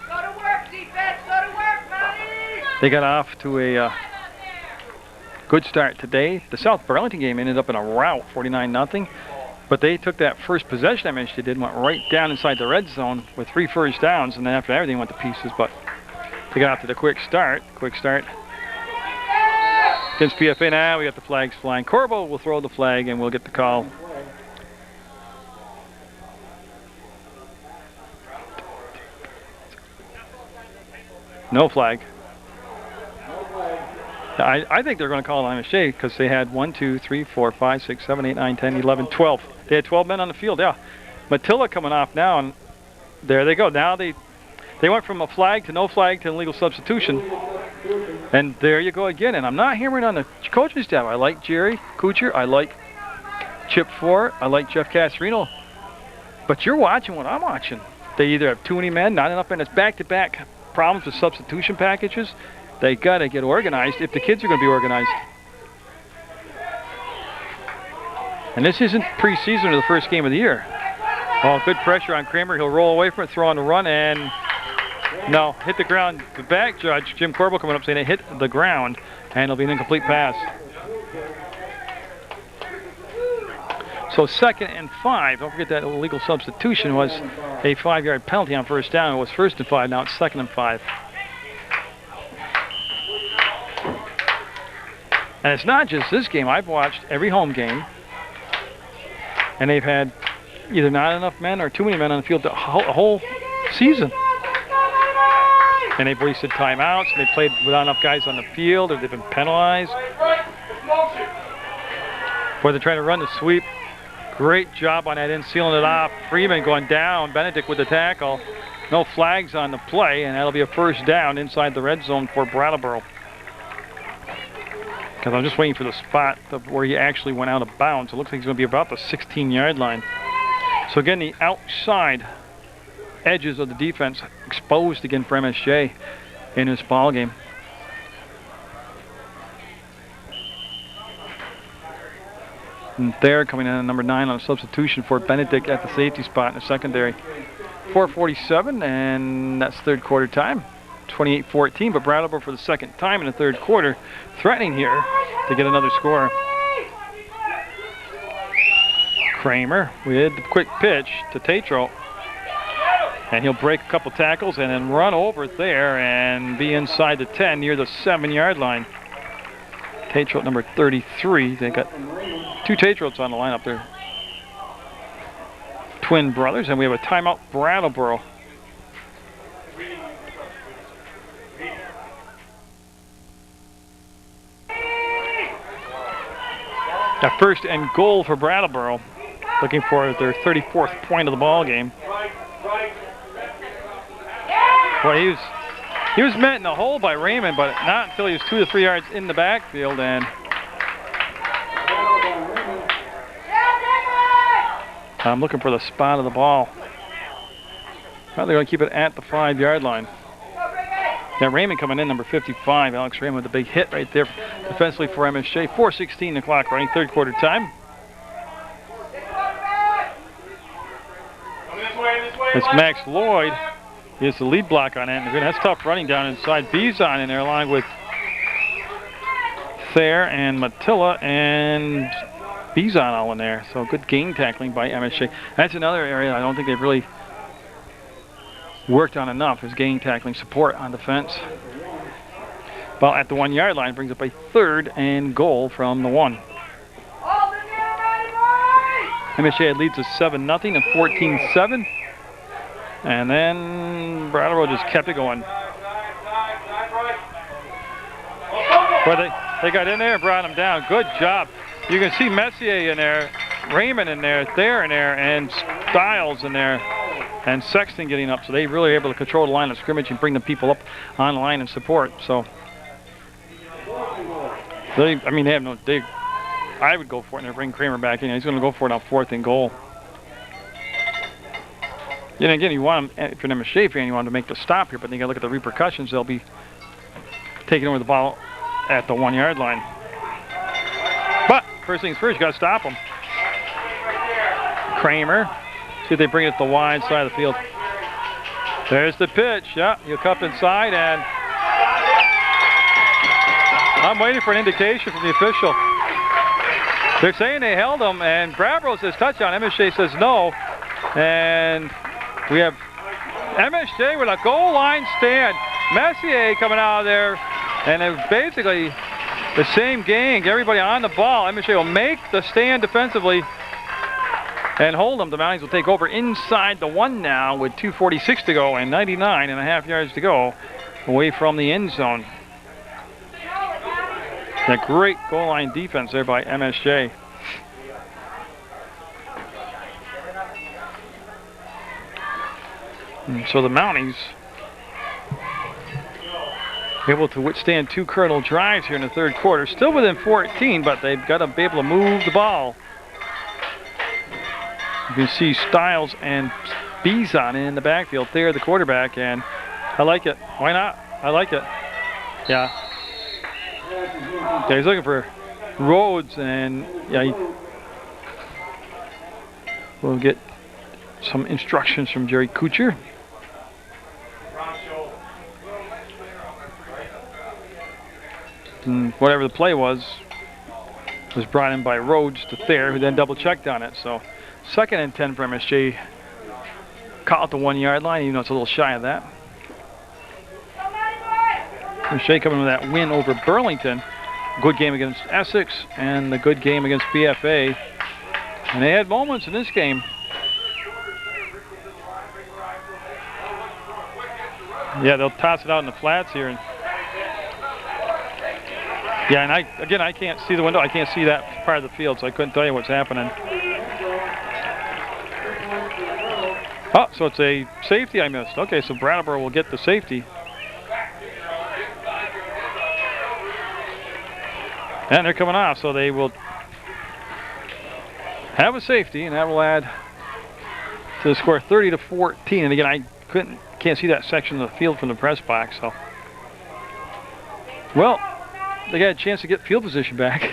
[SPEAKER 2] Go to work, defense! Go to work, Mounties!
[SPEAKER 1] They got off to a good start today. The South Burlington game ended up in a rout, 49-0. But they took that first possession MSJ did, went right down inside the red zone with 3 first downs, and then after everything went to pieces. But they got off to the quick start. Against PFA now, we got the flags flying. Corbo will throw the flag, and we'll get the call. No flag. I think they're going to call it MSJ because they had 1, 2, 3, 4, 5, 6, 7, 8, 9, 10, 11, 12. They had 12 men on the field, yeah. Matilla coming off now, and there they go. Now they went from a flag to no flag to illegal substitution. And there you go again. And I'm not hammering on the coaching staff. I like Jerry Kuchar. I like Chip Ford. I like Jeff Casarino. But you're watching what I'm watching. They either have too many men, not enough men. It's back-to-back problems with substitution packages. They got to get organized if the kids are going to be organized. And this isn't preseason or the first game of the year. Oh, good pressure on Kramer. He'll roll away from it, throw on the run, and no, hit the ground. The back judge, Jim Corbell, coming up saying it hit the ground, and it'll be an incomplete pass. So 2nd and 5. Don't forget that illegal substitution was a 5-yard penalty on first down. It was 1st and 5. Now it's 2nd and 5. And it's not just this game. I've watched every home game, and they've had either not enough men or too many men on the field the whole season. And they've wasted timeouts, and they played without enough guys on the field, or they've been penalized. Boy, they're trying to run the sweep. Great job on that end, sealing it off. Freeman going down. Benedict with the tackle. No flags on the play, and that'll be a first down inside the red zone for Brattleboro. Because I'm just waiting for the spot where he actually went out of bounds. It looks like he's going to be about the 16-yard line. So again, the outside edges of the defense exposed again for MSJ in this ball game. And they're coming in at number 9 on a substitution for Benedict at the safety spot in the secondary. 4:47, and that's third quarter time. 28-14, but Brattleboro for the second time in the third quarter threatening here to get another score. Kramer with the quick pitch to Tatro, and he'll break a couple tackles and then run over there and be inside the 10 near the 7-yard line. Tatro number 33. They got 2 Tatros on the line up there. Twin brothers, and we have a timeout, Brattleboro. A 1st and goal for Brattleboro, looking for their 34th point of the ball game. Boy, he was met in the hole by Raymond, but not until he was 2 to 3 yards in the backfield. And I'm looking for the spot of the ball. Well, they're going to keep it at the 5-yard line. Now Raymond coming in, number 55. Alex Raymond with a big hit right there defensively for MSJ. 4:16 the clock running, third quarter time. It's Max Lloyd. He has the lead block on it. And that's tough running down inside. Bizon in there along with Thayer and Matilla and Bizon all in there. So good game tackling by MSJ. That's another area I don't think they've really worked on enough, is game tackling support on defense. Well, at the 1-yard line, brings up a 3rd and goal from the 1. MSJ leads us 7-0 and 14-7. And then Brattleboro just kept it going. Boy, they got in there and brought him down. Good job. You can see Messier in there, Raymond in there, Thayer in there, and Stiles in there, and Sexton getting up. So they really are able to control the line of scrimmage and bring the people up on the line and support. So they have no. I would go for it and bring Kramer back in. He's going to go for it on 4th and goal. And again, you want him, if you're an MSJ fan, you want him to make the stop here, but then you got to look at the repercussions. They'll be taking over the ball at the 1-yard line. But first things first, you got to stop them. Kramer. See if they bring it to the wide side of the field. There's the pitch. Yeah, he'll cup inside, and I'm waiting for an indication from the official. They're saying they held him, and Brattleboro says touchdown. MSJ says no. And we have MSJ with a goal line stand. Messier coming out of there, and it's basically the same gang. Everybody on the ball. MSJ will make the stand defensively and hold them. The Mounties will take over inside the 1 now with 2:46 to go and 99.5 yards to go away from the end zone. A great goal line defense there by MSJ. And so the Mounties able to withstand 2 Colonel drives here in the 3rd quarter. Still within 14, but they've got to be able to move the ball. You can see Stiles and Bizon in the backfield there, the quarterback, and I like it. Why not? I like it. Yeah. Yeah, he's looking for Rhodes, and yeah, we'll get some instructions from Jerry Kuchar. And whatever the play was brought in by Rhodes to Thayer, who then double checked on it. So 2nd and 10 for MSJ. Caught at the 1 yard line, even though it's a little shy of that. MSJ coming with that win over Burlington. Good game against Essex and the good game against BFA. And they had moments in this game. Yeah, they'll toss it out in the flats here. And yeah, and I can't see the window. I can't see that part of the field, so I couldn't tell you what's happening. Oh, so it's a safety I missed. Okay, so Brattleboro will get the safety. And they're coming off, so they will have a safety, and that will add to the score 30-14. And again, I can't see that section of the field from the press box. So, well, they got a chance to get field position back.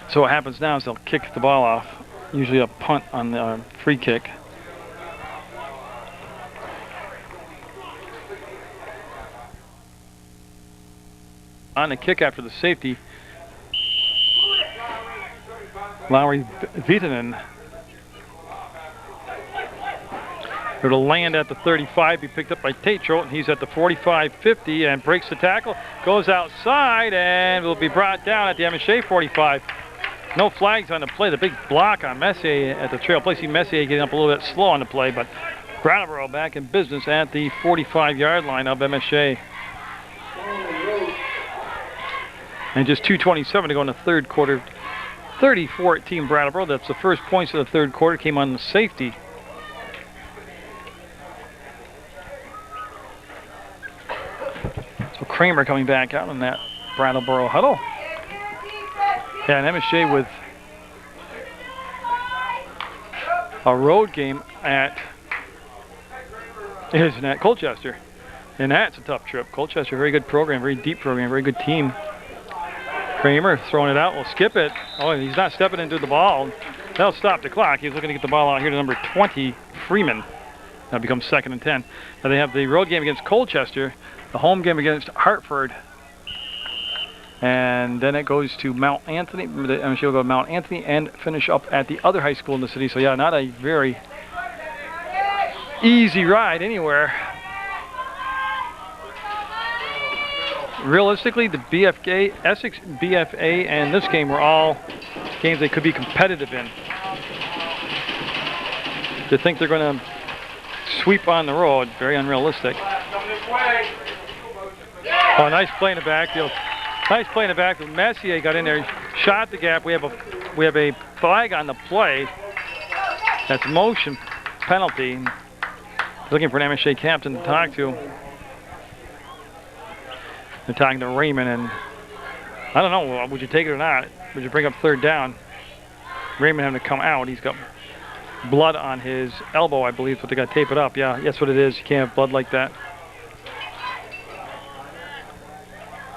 [SPEAKER 1] So what happens now is they'll kick the ball off, usually a punt on the free kick. On the kick after the safety, Lowry Vitanen. It'll land at the 35, be picked up by Tatro, and he's at the 45-50 and breaks the tackle, goes outside, and will be brought down at the MSJ 45. No flags on the play. The big block on Messier at the trail play. See Messier getting up a little bit slow on the play, but Brattleboro back in business at the 45-yard line of MSJ. And just 2:27 to go in the 3rd quarter. 30-14 Brattleboro. That's the first points of the 3rd quarter. Came on the safety. So Kramer coming back out in that Brattleboro huddle. Yeah, and MSJ with a road game at Colchester. And that's a tough trip. Colchester, very good program, very deep program, very good team. Kramer throwing it out, will skip it. Oh, he's not stepping into the ball. That'll stop the clock. He's looking to get the ball out here to number 20, Freeman. That becomes 2nd and 10. Now they have the road game against Colchester, the home game against Hartford, and then it goes to Mount Anthony. The MSJ will go to Mount Anthony and finish up at the other high school in the city. So yeah, not a very easy ride anywhere. Realistically, the BFK, Essex, BFA, and this game were all games they could be competitive in. To think they're going to sweep on the road, very unrealistic. Oh, nice play in the backfield. Nice play in the backfield. Messier got in there, shot the gap. We have a flag on the play. That's motion penalty. Looking for an MSJ captain to talk to. They're talking to Raymond, and I don't know, would you take it or not? Would you bring up 3rd down? Raymond having to come out. He's got blood on his elbow, I believe, but they got to tape it up. Yeah, that's what it is. You can't have blood like that.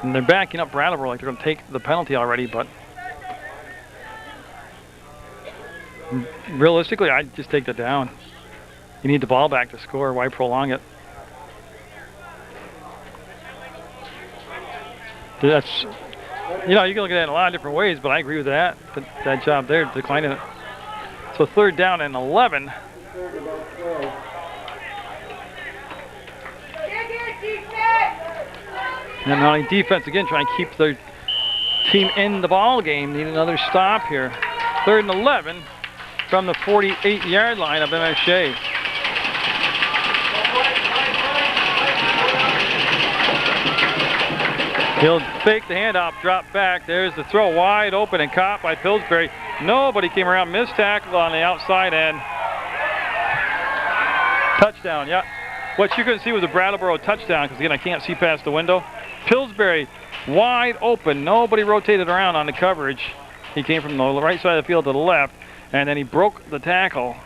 [SPEAKER 1] And they're backing up Brattleboro like they're going to take the penalty already, but realistically, I'd just take that down. You need the ball back to score. Why prolong it? That's, you know, you can look at that in a lot of different ways, but I agree with that. That job there, declining it. So 3rd down and 11. And not only defense again, trying to keep their team in the ball game. Need another stop here. 3rd and 11 from the 48-yard line of MSJ. He'll fake the handoff, drop back. There's the throw, wide open and caught by Pillsbury. Nobody came around, missed tackle on the outside end. Touchdown, yeah. What you couldn't see was a Brattleboro touchdown, because again, I can't see past the window. Pillsbury wide open, nobody rotated around on the coverage. He came from the right side of the field to the left, and then he broke the tackle.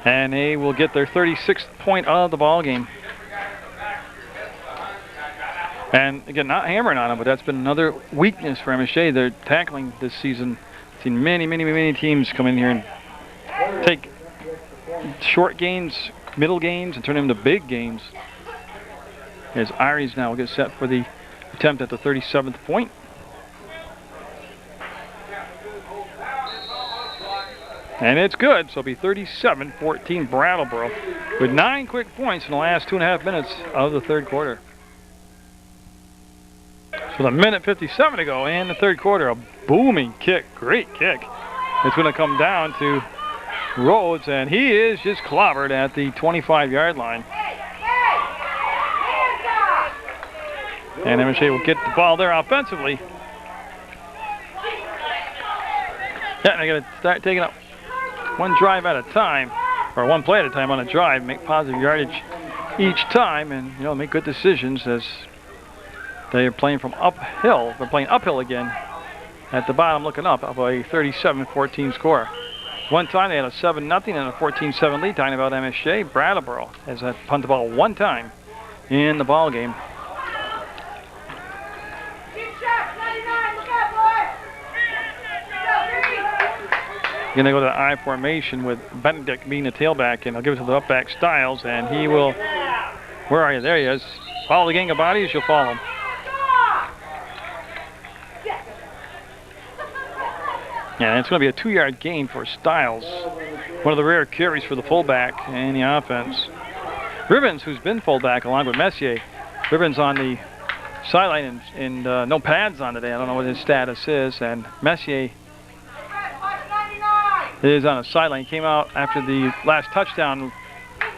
[SPEAKER 1] And they will get their 36th point of the ball game. And again, not hammering on them, but that's been another weakness for MSJ. They're tackling this season. I've seen many teams come in here and take short gains, middle gains, and turn them into big gains. As Iries now will get set for the attempt at the 37th point. And it's good, so it'll be 37-14 Brattleboro with 9 quick points in the last 2.5 minutes of the 3rd quarter. So with 1:57 to go in the 3rd quarter, a booming kick, great kick. It's going to come down to Rhodes, and he is just clobbered at the 25-yard line. And MSJ will get the ball there offensively. Yeah, and they're going to start taking up one drive at a time, or one play at a time on a drive, make positive yardage each time, and you know, make good decisions as they are playing from uphill. They're playing uphill again at the bottom, looking up of a 37-14 score. One time they had a 7-0 and a 14-7 lead, talking about MSJ. Brattleboro has punt the ball one time in the ball game. Going to go to the I formation with Benedict being the tailback, and I'll give it to the upback Styles, and he will, where are you? There he is. Follow the gang of bodies, you'll follow him. Yeah, it's going to be a 2-yard gain for Styles. One of the rare carries for the fullback in the offense. Ribbons, who's been fullback along with Messier. Ribbons on the sideline and no pads on today. I don't know what his status is, and Messier is on the sideline. He came out after the last touchdown,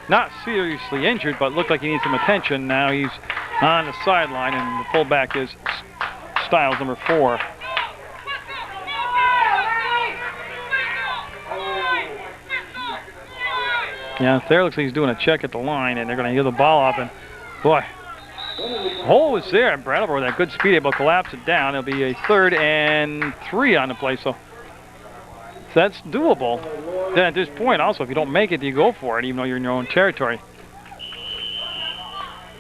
[SPEAKER 1] not seriously injured, but looked like he needs some attention. Now he's on the sideline, and the fullback is Styles, number 4. Yeah, there looks like he's doing a check at the line, and they're going to give the ball off, and boy, the hole was there, and Brattleboro with that good speed able to collapse it down. It'll be a 3rd and 3 on the play, so that's doable. Then at this point, also, if you don't make it, you go for it, even though you're in your own territory.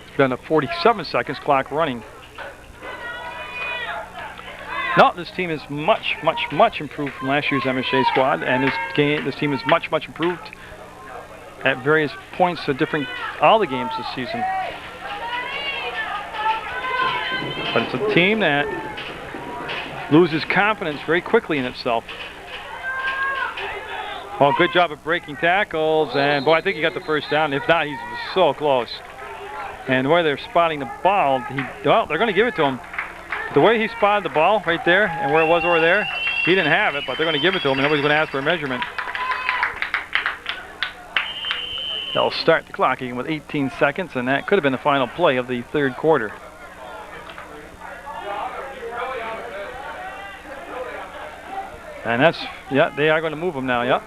[SPEAKER 1] It's been a 47 seconds clock running. No, this team is much improved from last year's MSJ squad, and this team is much improved at various points of all the games this season. But it's a team that loses confidence very quickly in itself. Well, good job of breaking tackles, and boy, I think he got the 1st down. If not, he's so close. And the way they're spotting the ball, well, they're going to give it to him. The way he spotted the ball right there, and where it was over there, he didn't have it, but they're going to give it to him, and nobody's going to ask for a measurement. They'll start the clock again with 18 seconds, and that could have been the final play of the 3rd quarter. And that's, yeah, they are going to move them now, yeah.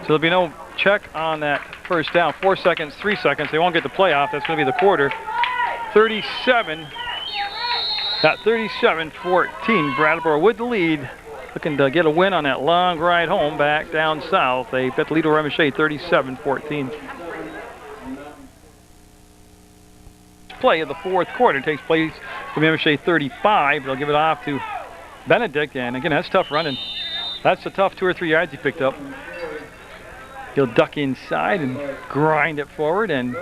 [SPEAKER 1] So there'll be no check on that 1st down. 4 seconds, 3 seconds. They won't get the play off. That's going to be the quarter. 37-14. Brattleboro with the lead. Looking to get a win on that long ride home back down south. They bet the lead over MSJ 37-14. Play of the 4th quarter takes place from MSJ 35. They'll give it off to Benedict. And again, that's tough running. That's the tough 2 or 3 yards he picked up. He'll duck inside and grind it forward, and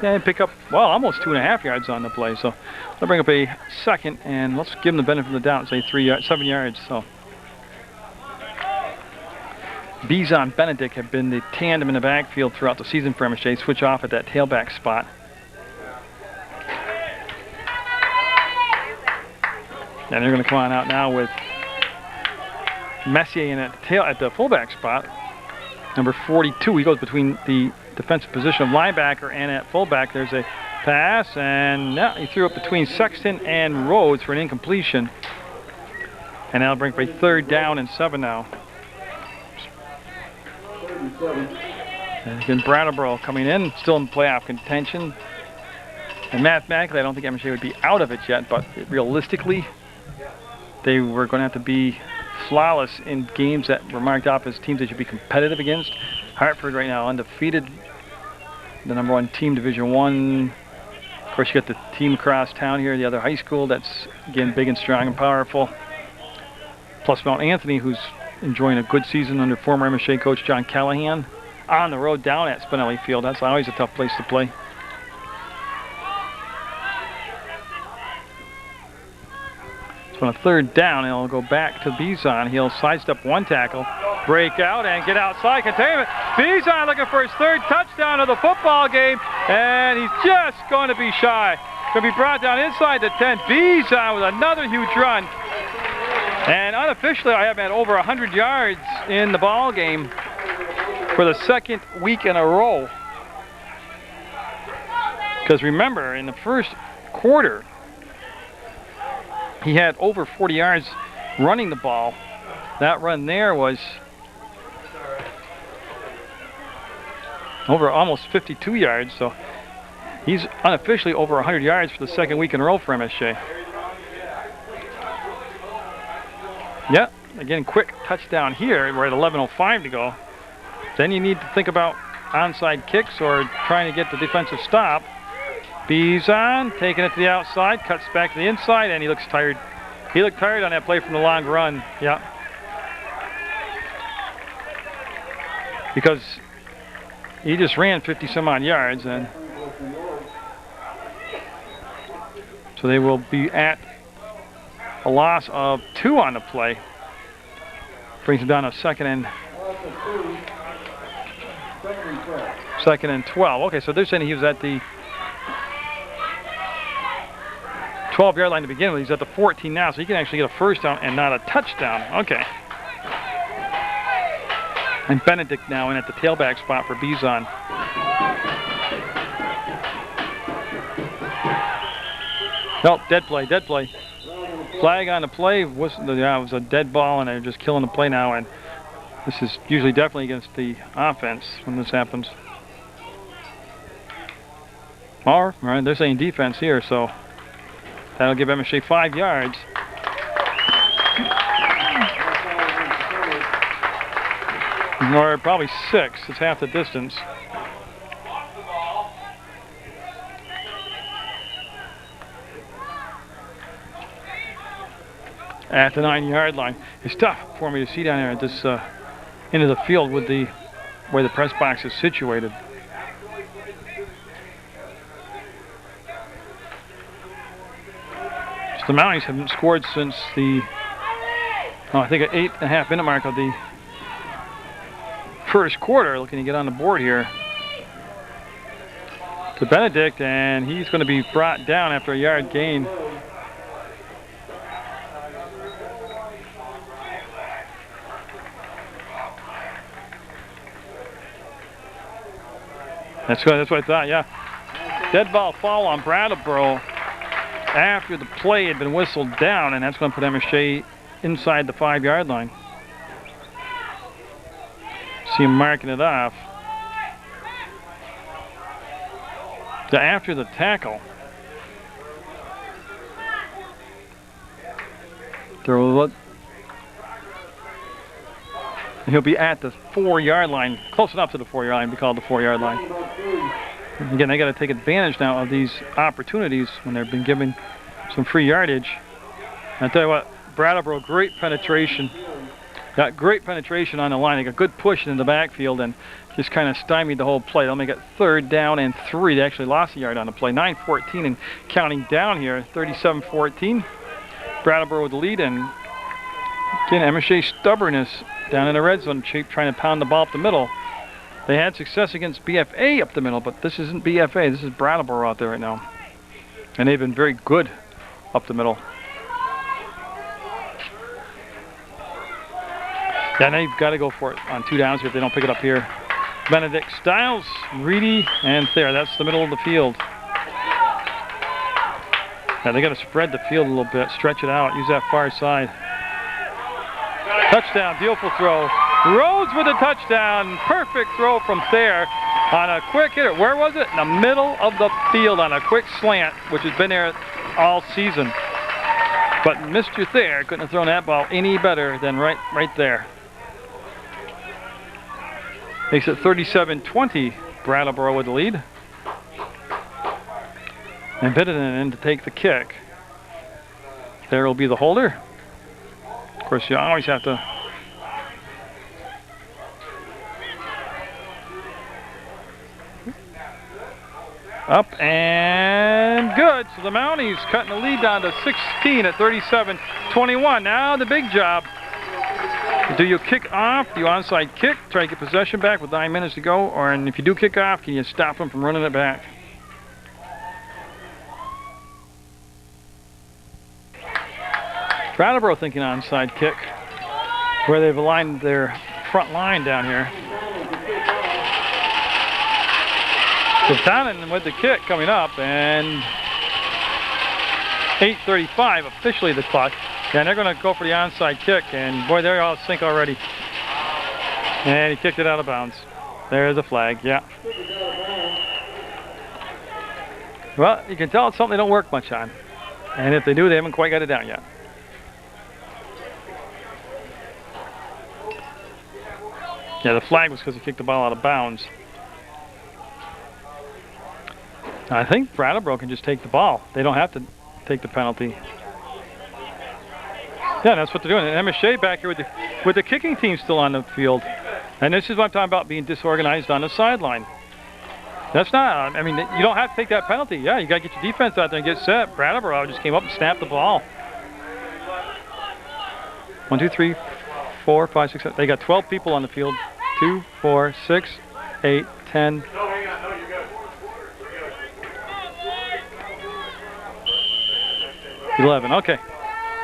[SPEAKER 1] and pick up, well, almost 2.5 yards on the play. So they'll bring up a second, and let's give them the benefit of the doubt, say 7 yards. So Bizon and Benedict have been the tandem in the backfield throughout the season for MSJ. Switch off at that tailback spot. And they're going to come on out now with Messier in at the fullback spot. Number 42, he goes between the defensive position of linebacker and at fullback. There's a pass, and now he threw it between Sexton and Rhodes for an incompletion. And that'll bring for a 3rd down and 7 now. And again, Brattleboro coming in, still in playoff contention. And mathematically, I don't think MSJ would be out of it yet, but realistically, they were going to have to be flawless in games that were marked off as teams that should be competitive against. Hartford right now undefeated, the #1 team, Division I. Of course, you got the team across town here, the other high school that's, again, big and strong and powerful. Plus Mount Anthony, who's enjoying a good season under former MSJ coach John Callahan. On the road down at Spinelli Field. That's always a tough place to play. So on a 3rd down, he'll go back to Bizon. He'll sidestep 1 tackle, break out, and get outside containment. Bizon looking for his 3rd touchdown of the football game, and he's just going to be shy. Going to be brought down inside the 10. Bizon with another huge run. And unofficially, I have had over 100 yards in the ball game for the 2nd week in a row. Because remember, in the first quarter, he had over 40 yards running the ball. That run there was over almost 52 yards, so he's unofficially over 100 yards for the 2nd week in a row for MSJ. Yeah, again, quick touchdown here. We're at 11:05 to go. Then you need to think about onside kicks or trying to get the defensive stop. Bizon taking it to the outside, cuts back to the inside, and he looks tired. He looked tired on that play from the long run. Yeah. Because he just ran 50 some odd yards, and so they will be at a loss of 2 on the play. Brings them down to 2nd and 12. Okay, so they're saying he was at the 12-yard line to begin with. He's at the 14 now, so he can actually get a 1st down and not a touchdown. Okay. And Benedict now in at the tailback spot for Bizon. Nope, dead play, dead play. Flag on the play. It was a dead ball, and they're just killing the play now. And this is usually definitely against the offense when this happens. Or, right, they're saying defense here, so that'll give MSJ 5 yards. Or probably 6. It's half the distance. At the 9-yard line. It's tough for me to see down there at this end of the field with the way the press box is situated. The Mounties haven't scored since the, I think, an 8.5-minute mark of the first quarter. Looking to get on the board here to Benedict, and he's going to be brought down after a yard gain. That's what I thought, yeah. Dead ball foul on Brattleboro after the play had been whistled down, and that's going to put MSJ inside the 5-yard line. See him marking it off. So after the tackle, he'll be at the 4-yard line, close enough to the 4-yard line, be called the 4-yard line. Again, they got to take advantage now of these opportunities when they've been given some free yardage. I tell you what, Brattleboro, great penetration. Got great penetration on the line. They got good push in the backfield, and just kind of stymied the whole play. They'll make it 3rd down and 3. They actually lost a yard on the play. 9-14 and counting down here. 37-14. Brattleboro with the lead, and again, MSJ stubbornness down in the red zone, trying to pound the ball up the middle. They had success against BFA up the middle, but this isn't BFA. This is Brattleboro out there right now. And they've been very good up the middle. Yeah, now you've got to go for it on 2 downs here if they don't pick it up here. Benedict, Stiles, Reedy, and Thayer. That's the middle of the field. Yeah, they got to spread the field a little bit, stretch it out, use that far side. Touchdown, beautiful throw. Rhodes with a touchdown. Perfect throw from Thayer on a quick hitter. Where was it? In the middle of the field on a quick slant, which has been there all season. But Mr. Thayer couldn't have thrown that ball any better than right there. Makes it 37-20, Brattleboro with the lead. And Bittenden in to take the kick. There will be the holder. Of course, you always have to up and good. So the Mounties cutting the lead down to 16 at 37-21. Now the big job. Do you kick off? Do you onside kick? Try to get possession back with 9 minutes to go? Or and if you do kick off, can you stop them from running it back? Brattleboro thinking onside kick, where they've aligned their front line down here. Katanen with the kick coming up, and 8:35 officially the clock. And they're going to go for the onside kick, and boy, they're all sync already. And he kicked it out of bounds. There's a flag, yeah. Well, you can tell it's something they don't work much on. And if they do, they haven't quite got it down yet. Yeah, the flag was because he kicked the ball out of bounds. I think Brattleboro can just take the ball. They don't have to take the penalty. Yeah, that's what they're doing. And MSJ back here with the kicking team still on the field. And this is what I'm talking about, being disorganized on the sideline. That's not, I mean, you don't have to take that penalty. Yeah, you got to get your defense out there and get set. Brattleboro just came up and snapped the ball. 1, 2, 3, 4, 5, 6, 7. They got 12 people on the field. 2, 4, 6, 8, 10. 11. Okay.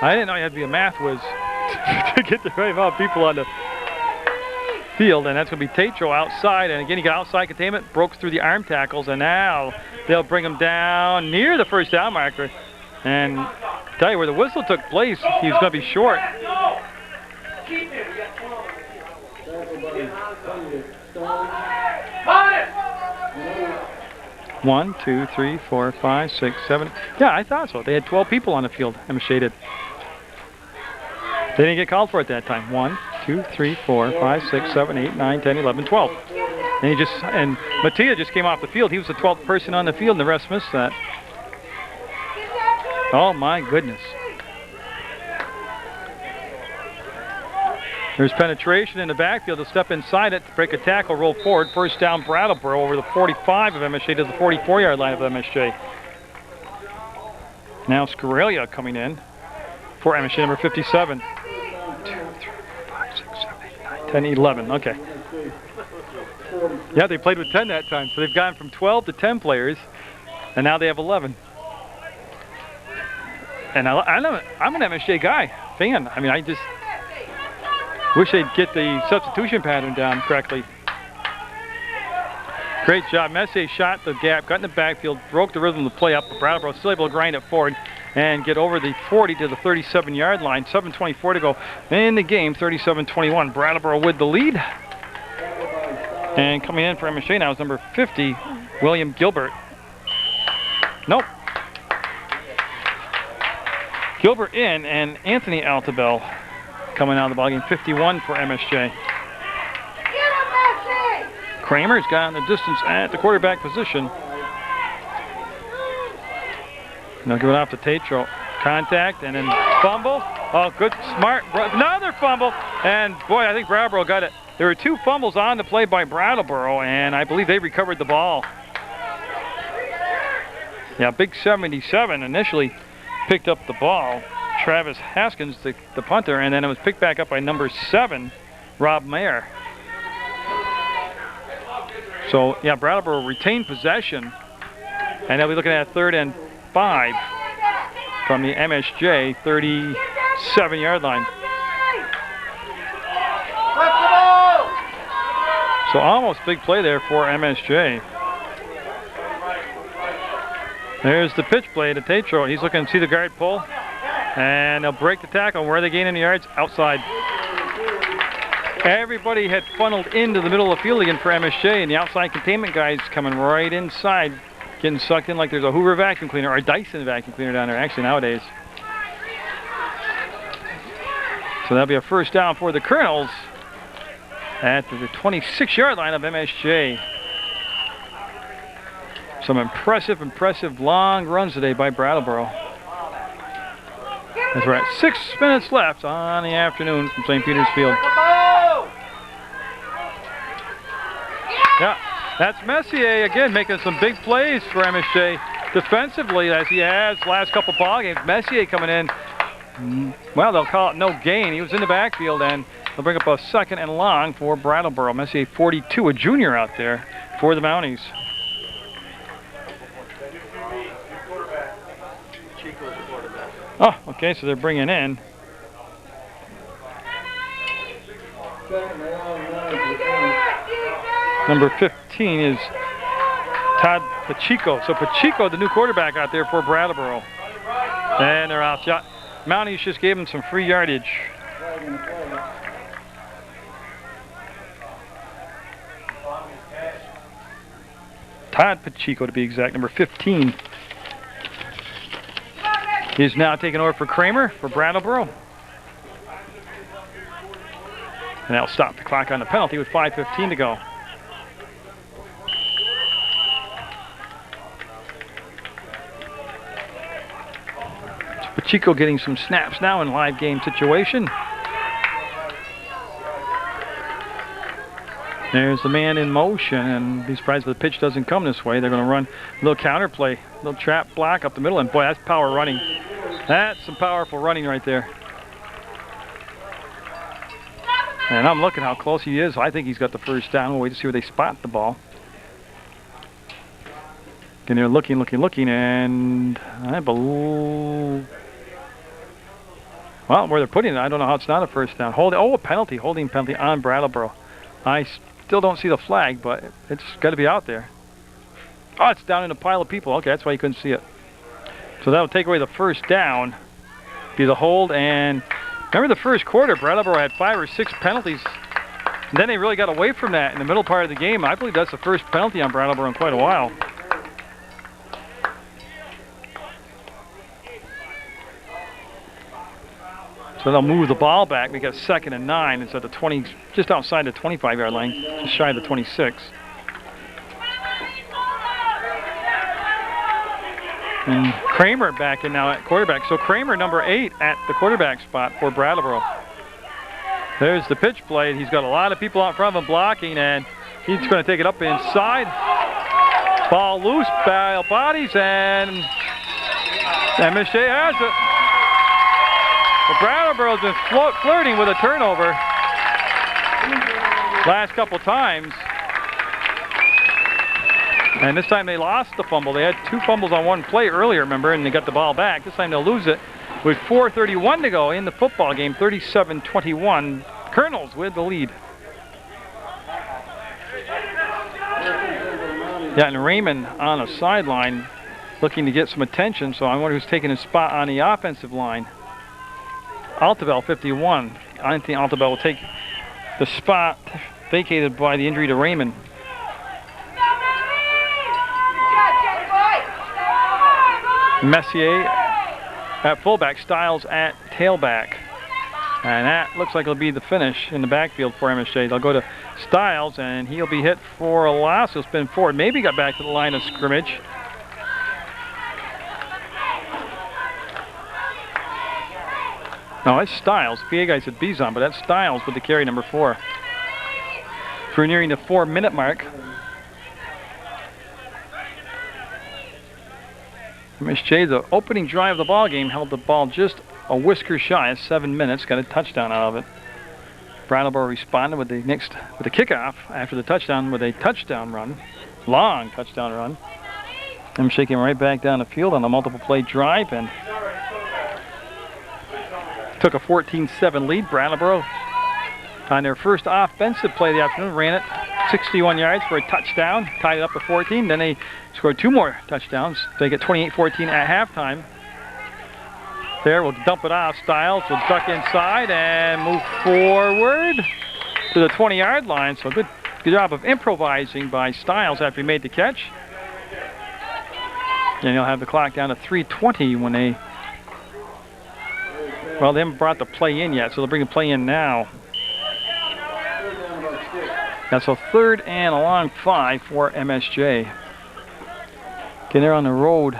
[SPEAKER 1] I didn't know you had to be a math whiz to get the right amount of people on the field, and that's going to be Tatro outside. And again, he got outside containment, broke through the arm tackles, and now they'll bring him down near the 1st down marker. And tell you, where the whistle took place, he was going to be short. 1, 2, 3, 4, 5, 6, 7. Yeah, I thought so. They had 12 people on the field. MSJ did. They didn't get called for it that time. 1, 2, 3, 4, 5, 6, 7, 8, 9, 10, 11, 12. And Mattia just came off the field. He was the 12th person on the field, and the rest missed that. Oh my goodness. There's penetration in the backfield. They'll step inside it, break a tackle, roll forward. 1st down, Brattleboro over the 45 of MSJ to the 44-yard line of MSJ. Now Scarelia coming in for MSJ, number 57. 2, 3, 4, 5, 6, 7, 8, 9, 10, 11. Okay. Yeah, they played with 10 that time. So they've gone from 12 to 10 players, and now they have 11. And I'm an MSJ guy, fan. I mean, I just wish they'd get the substitution pattern down correctly. Great job. Messier shot the gap, got in the backfield, broke the rhythm of the play up. But Brattleboro still able to grind it forward and get over the 40 to the 37-yard line. 7:24 to go in the game. 37-21. Brattleboro with the lead. And coming in for MSJ now is number 50, William Gilbert. Nope. Gilbert in, and Anthony Altabell coming out of the ballgame, 51 for MSJ. Kramer's got in the distance at the quarterback position. They'll give it off to Tatro. Contact and then fumble. Oh, good, smart. Another fumble. And boy, I think Brattleboro got it There were 2 fumbles on the play by Brattleboro, and I believe they recovered the ball. Yeah, Big 77 initially picked up the ball. Travis Haskins, the punter, and then it was picked back up by number 7, Rob Mayer. So, yeah, Brattleboro retained possession, and they'll be looking at 3rd and 5 from the MSJ 37-yard line. So almost big play there for MSJ. There's the pitch play to Tatro. He's looking to see the guard pull, and they'll break the tackle. Where are they gaining the yards? Outside. Everybody had funneled into the middle of the field again for MSJ, and the outside containment guys coming right inside, getting sucked in like there's a Hoover vacuum cleaner or a Dyson vacuum cleaner down there, actually, nowadays. So that'll be a first down for the Colonels at the 26-yard line of MSJ. Some impressive long runs today by Brattleboro. As we're at 6 minutes left on the afternoon from St. Peter's Field. Yeah, that's Messier again making some big plays for MSJ defensively, as he has last couple ball games. Messier coming in, well, they'll call it no gain. He was in the backfield, and they'll bring up a 2nd and long for Brattleboro. Messier 42, a junior out there for the Mounties. Oh, okay, so they're bringing in number 15 is Todd Pacheco. So Pacheco, the new quarterback out there for Brattleboro. And they're out. Mounties just gave him some free yardage. Todd Pacheco, to be exact, number 15. He's now taking over for Kramer for Brattleboro. And that'll stop the clock on the penalty with 5:15 to go. Pacheco getting some snaps now in live game situation. There's the man in motion, and be surprised if the pitch doesn't come this way. They're going to run a little counter play, a little trap block up the middle, and boy, that's power running. That's some powerful running right there. And I'm looking how close he is. I think he's got the first down. We'll wait to see where they spot the ball. And they're looking, and I believe, well, where they're putting it, I don't know how it's not a first down. A penalty, holding penalty on Brattleboro. I still don't see the flag, but it's got to be out there. Oh, it's down in a pile of people. Okay, that's why you couldn't see it. So that'll take away the first down, be the hold. And remember the first quarter, Brattleboro had 5 or 6 penalties. And then they really got away from that in the middle part of the game. I believe that's the first penalty on Brattleboro in quite a while. So they'll move the ball back. We got 2nd and 9. It's at the 20, just outside the 25-yard line, just shy of the 26. And Kramer back in now at quarterback. So Kramer, number 8, at the quarterback spot for Brattleboro. There's the pitch play. He's got a lot of people out front of him blocking, and he's going to take it up inside. Ball loose, bodies, and MSJ has it. Well, Brattleboro's been flirting with a turnover last couple times. And this time they lost the fumble. They had 2 fumbles on one play earlier, remember, and they got the ball back. This time they'll lose it with 4:31 to go in the football game, 37-21. Colonels with the lead. Yeah, and Raymond on a sideline looking to get some attention, so I wonder who's taking his spot on the offensive line. Altavell, 51. I think Altavell will take the spot vacated by the injury to Raymond. Messier at fullback, Stiles at tailback. And that looks like it'll be the finish in the backfield for MSJ. They'll go to Stiles, and he'll be hit for a loss. He'll spin forward. Maybe got back to the line of scrimmage. No, it's Stiles. PA guy said Bizon, but that's Stiles with the carry, number 4. We're nearing the 4-minute mark. MSJ, the opening drive of the ball game, held the ball just a whisker shy of 7 minutes. Got a touchdown out of it. Brattleboro responded with the kickoff after the touchdown with a touchdown run, long touchdown run. MSJ came right back down the field on a multiple play drive and took a 14-7 lead. Brattleboro on their first offensive play of the afternoon ran it 61 yards for a touchdown, tied it up at 14. Then they scored 2 more touchdowns. They get 28-14 at halftime. There, we'll dump it off. Stiles will duck inside and move forward to the 20-yard line. So good job of improvising by Stiles after he made the catch. And he'll have the clock down to 3:20 when they, well, they haven't brought the play in yet, so they'll bring the play in now. That's a 3rd and a long 5 for MSJ. Okay, they're on the road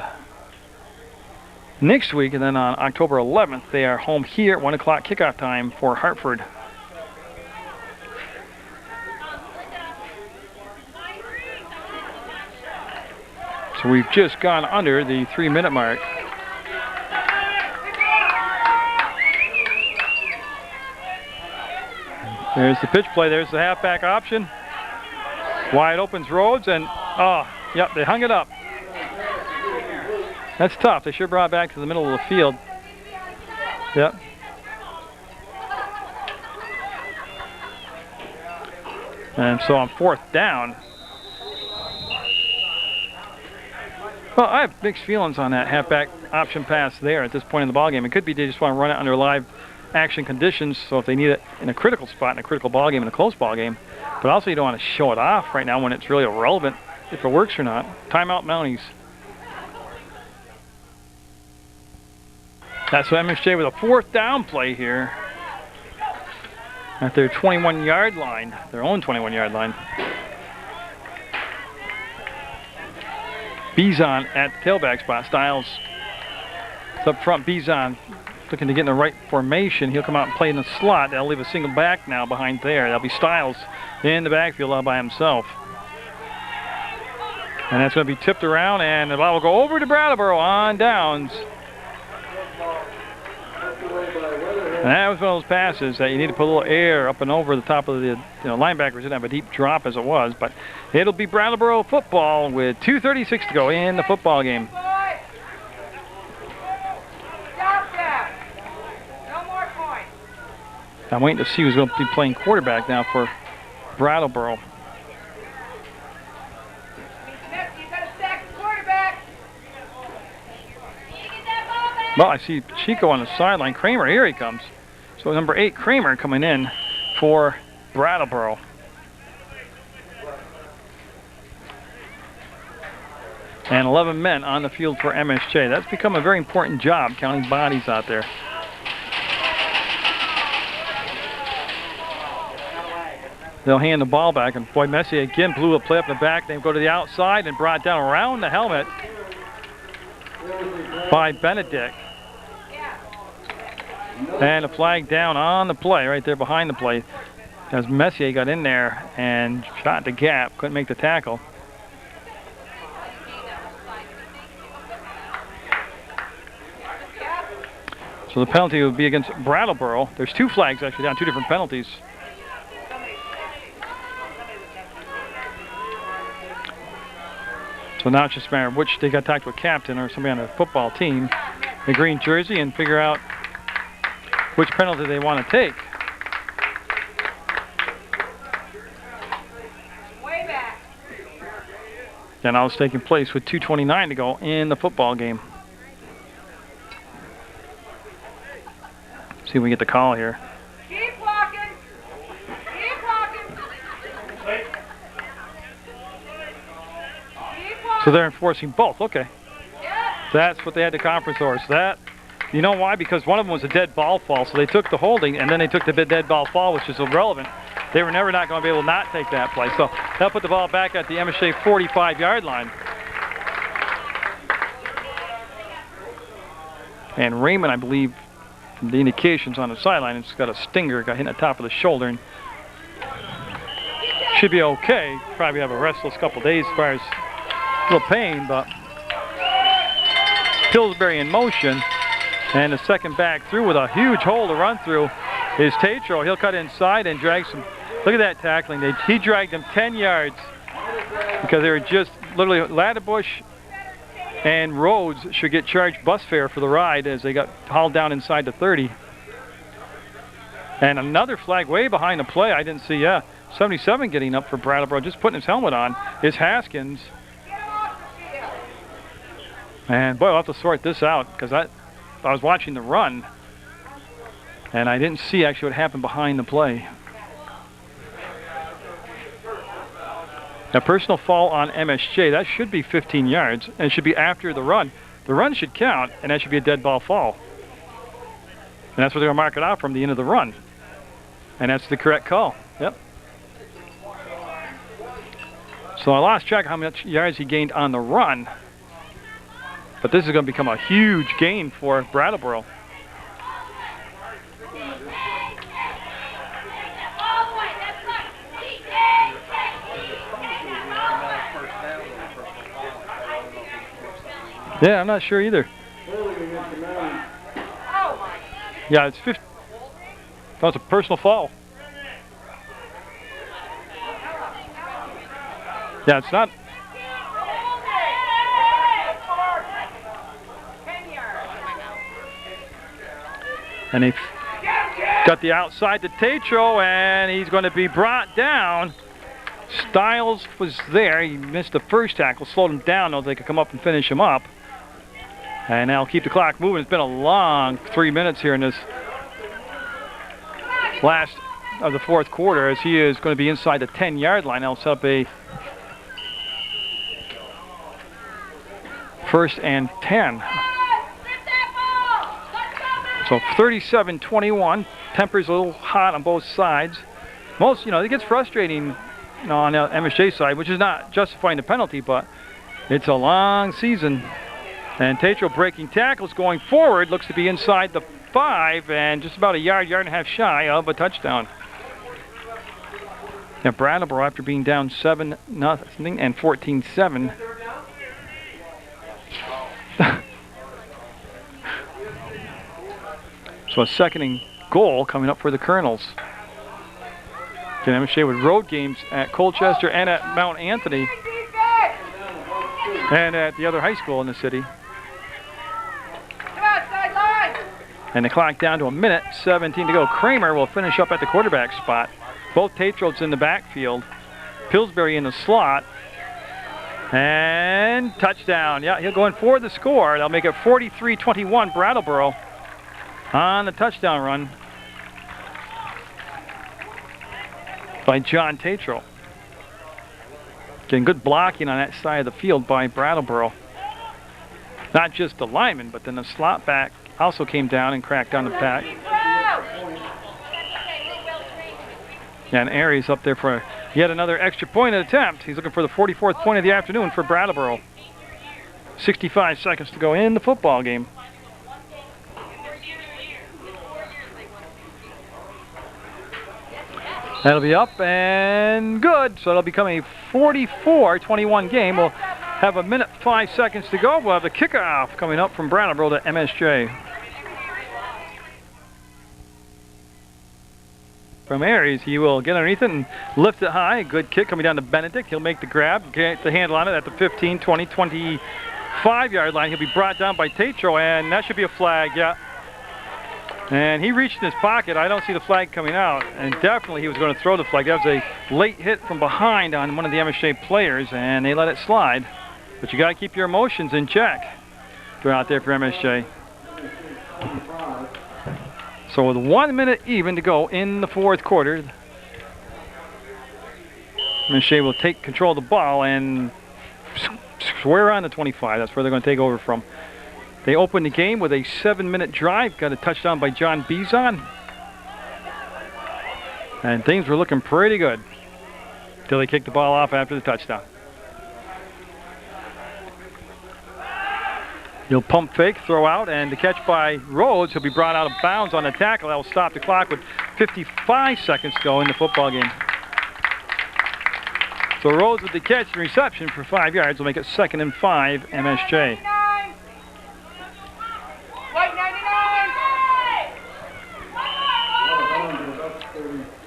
[SPEAKER 1] next week, and then on October 11th, they are home here at 1 o'clock kickoff time for Hartford. So we've just gone under the 3-minute mark. There's the pitch play. There's the halfback option. Wide opens Rhodes, and oh, yep, they hung it up. That's tough. They should have brought it back to the middle of the field. Yep. And so on 4th down. Well, I have mixed feelings on that halfback option pass there at this point in the ballgame. It could be they just want to run it under live action conditions, so if they need it in a critical spot, in a critical ballgame, in a close ballgame. But also you don't want to show it off right now when it's really irrelevant if it works or not. Timeout Mounties. That's what MSJ with a 4th down play here at their 21-yard line, their own 21-yard line. Bizon at the tailback spot. Stiles is up front. Bizon looking to get in the right formation. He'll come out and play in the slot. They'll leave a single back now behind there. That'll be Stiles in the backfield all by himself. And that's going to be tipped around, and the ball will go over to Brattleboro on downs. And that was one of those passes that you need to put a little air up and over the top of the linebackers. Didn't have a deep drop as it was, but it'll be Brattleboro football with 2:36 to go in the football game. I'm waiting to see who's going to be playing quarterback now for Brattleboro. Well, I see Chico on the sideline. Kramer, here he comes. So number 8, Kramer, coming in for Brattleboro. And 11 men on the field for MSJ. That's become a very important job, counting bodies out there. They'll hand the ball back, and boy, Messier again blew a play up the back. They go to the outside and brought down around the helmet by Benedict. And a flag down on the play, right there behind the play, as Messier got in there and shot the gap, couldn't make the tackle. So the penalty would be against Brattleboro. There's 2 flags actually down, 2 different penalties. So now it's just a matter of which they got to talk to a captain or somebody on the football team, the green jersey, and figure out which penalty they want to take. Way back. And now it's taking place with 2:29 to go in the football game. See if we get the call here.
[SPEAKER 2] Keep walking. Keep walking.
[SPEAKER 1] So they're enforcing both. Okay. That's what they had the conference order. So that, you know why? Because one of them was a dead ball fall. So they took the holding and then they took the dead ball fall, which is irrelevant. They were never not going to be able to not take that play. So they'll put the ball back at the MSJ 45-yard line. And Raymond, I believe, from the indications on the sideline, it's got a stinger, got hit in the top of the shoulder. And should be okay. Probably have a restless couple days as far as a little pain, but Pillsbury in motion. And the second back through with a huge hole to run through is Tatro. He'll cut inside and drag some. Look at that tackling. He dragged them 10 yards because they were just literally Ladderbush and Rhodes should get charged bus fare for the ride as they got hauled down inside the 30. And another flag way behind the play. I didn't see, 77 getting up for Brattleboro, just putting his helmet on, is Haskins. And boy, I'll have to sort this out because I was watching the run and I didn't see actually what happened behind the play. A personal foul on MSJ, that should be 15 yards and it should be after the run. The run should count and that should be a dead ball fall. And that's what they're going to mark it out from the end of the run. And that's the correct call. Yep. So I lost track of how much yards he gained on the run. But this is going to become a huge gain for Brattleboro. Yeah, I'm not sure either. Yeah, it's 50. That was a personal foul. Yeah, it's not. And they've got the outside to Tatro, and he's going to be brought down. Stiles was there. He missed the first tackle, slowed him down though they could come up and finish him up. And now keep the clock moving. It's been a long 3 minutes here in this last of the fourth quarter as he is going to be inside the 10-yard line. He'll set up a 1st and 10. So 37-21. Temper's a little hot on both sides. Most, it gets frustrating on the MSJ side, which is not justifying the penalty, but it's a long season. And Tatro breaking tackles going forward, looks to be inside the 5 and just about a yard and a half shy of a touchdown. Now Brattleboro, after being down 7-0 and 14-7. So a 2nd and goal coming up for the Colonels. Again, MSJ with road games at Colchester and at Mount Anthony and at the other high school in the city. And the clock down to 1:17 to go. Kramer will finish up at the quarterback spot. Both Tatro's in the backfield. Pillsbury in the slot. And touchdown. Yeah, he'll go in for the score. They'll make it 43-21 Brattleboro on the touchdown run by John Tatro. Getting good blocking on that side of the field by Brattleboro. Not just the lineman, but then the slot back also came down and cracked on the back. Yeah, and Aries up there for yet another extra point attempt. He's looking for the 44th point of the afternoon for Brattleboro. 65 seconds to go in the football game. That'll be up and good. So it'll become a 44-21 game. We'll have 1:05 to go. We'll have the kickoff coming up from Brattleboro to MSJ. From Aries, he will get underneath it and lift it high. Good kick coming down to Benedict. He'll make the grab, get the handle on it at the 15, 20, 25-yard line. He'll be brought down by Tatro, and that should be a flag, yeah. And he reached in his pocket. I don't see the flag coming out, and definitely he was going to throw the flag. That was a late hit from behind on one of the MSJ players, and they let it slide. But you got to keep your emotions in check. Go out there for MSJ. So with 1 minute even to go in the fourth quarter, MSJ will take control of the ball and square on the 25. That's where they're going to take over from. They opened the game with a 7-minute drive. Got a touchdown by John Bizon. And things were looking pretty good until they kicked the ball off after the touchdown. He'll pump fake, throw out, and the catch by Rhodes. He'll be brought out of bounds on the tackle. That will stop the clock with 55 seconds to go in the football game. So Rhodes with the catch and reception for 5 yards will make it 2nd and 5, MSJ.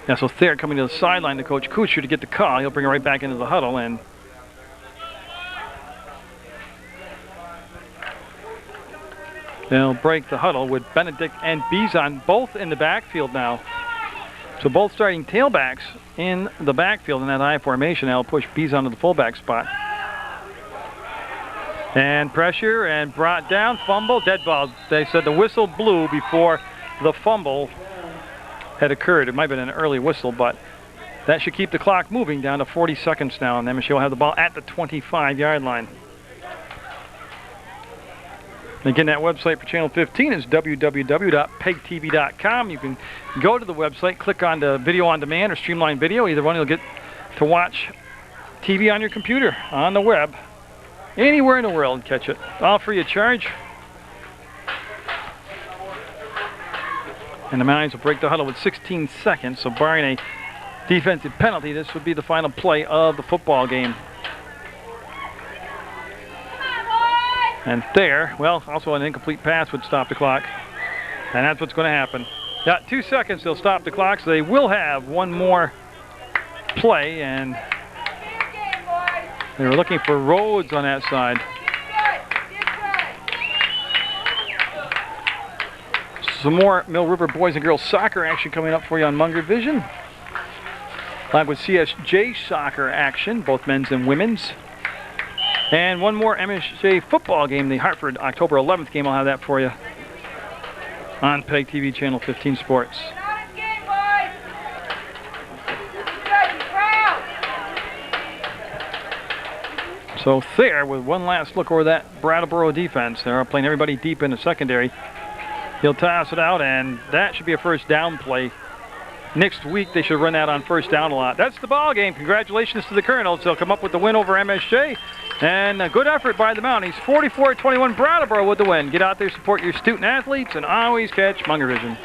[SPEAKER 1] Yeah, so Thayer coming to the sideline to Coach Kuchar to get the call. He'll bring it right back into the huddle, and they'll break the huddle with Benedict and Bizon both in the backfield now. So both starting tailbacks in the backfield in that I formation. They'll push Bizon to the fullback spot. And pressure and brought down, fumble, dead ball. They said the whistle blew before the fumble had occurred. It might have been an early whistle, but that should keep the clock moving down to 40 seconds now, and MSJ will have the ball at the 25-yard line. Again, that website for Channel 15 is www.pegtv.com. You can go to the website, click on the video on demand or streamline video. Either one, you'll get to watch TV on your computer, on the web, anywhere in the world, and catch it. All free of charge. And the Mounties will break the huddle with 16 seconds, so barring a defensive penalty, this would be the final play of the football game. And there, well, also an incomplete pass would stop the clock. And that's what's going to happen. Got 2 seconds, they'll stop the clock, so they will have one more play, and they were looking for Rhodes on that side. Some more Mill River boys and girls soccer action coming up for you on Munger Vision. Live with CSJ soccer action, both men's and women's. And one more MSJ football game, the Hartford October 11th game. I'll have that for you on PEGTV Channel 15 Sports. So there, with one last look over that Brattleboro defense. They're playing everybody deep in the secondary. He'll toss it out, and that should be a first down play. Next week, they should run that on first down a lot. That's the ball game. Congratulations to the Colonels. They'll come up with the win over MSJ. And a good effort by the Mounties. 44-21 Brattleboro with the win. Get out there, support your student athletes, and always catch Munger Vision.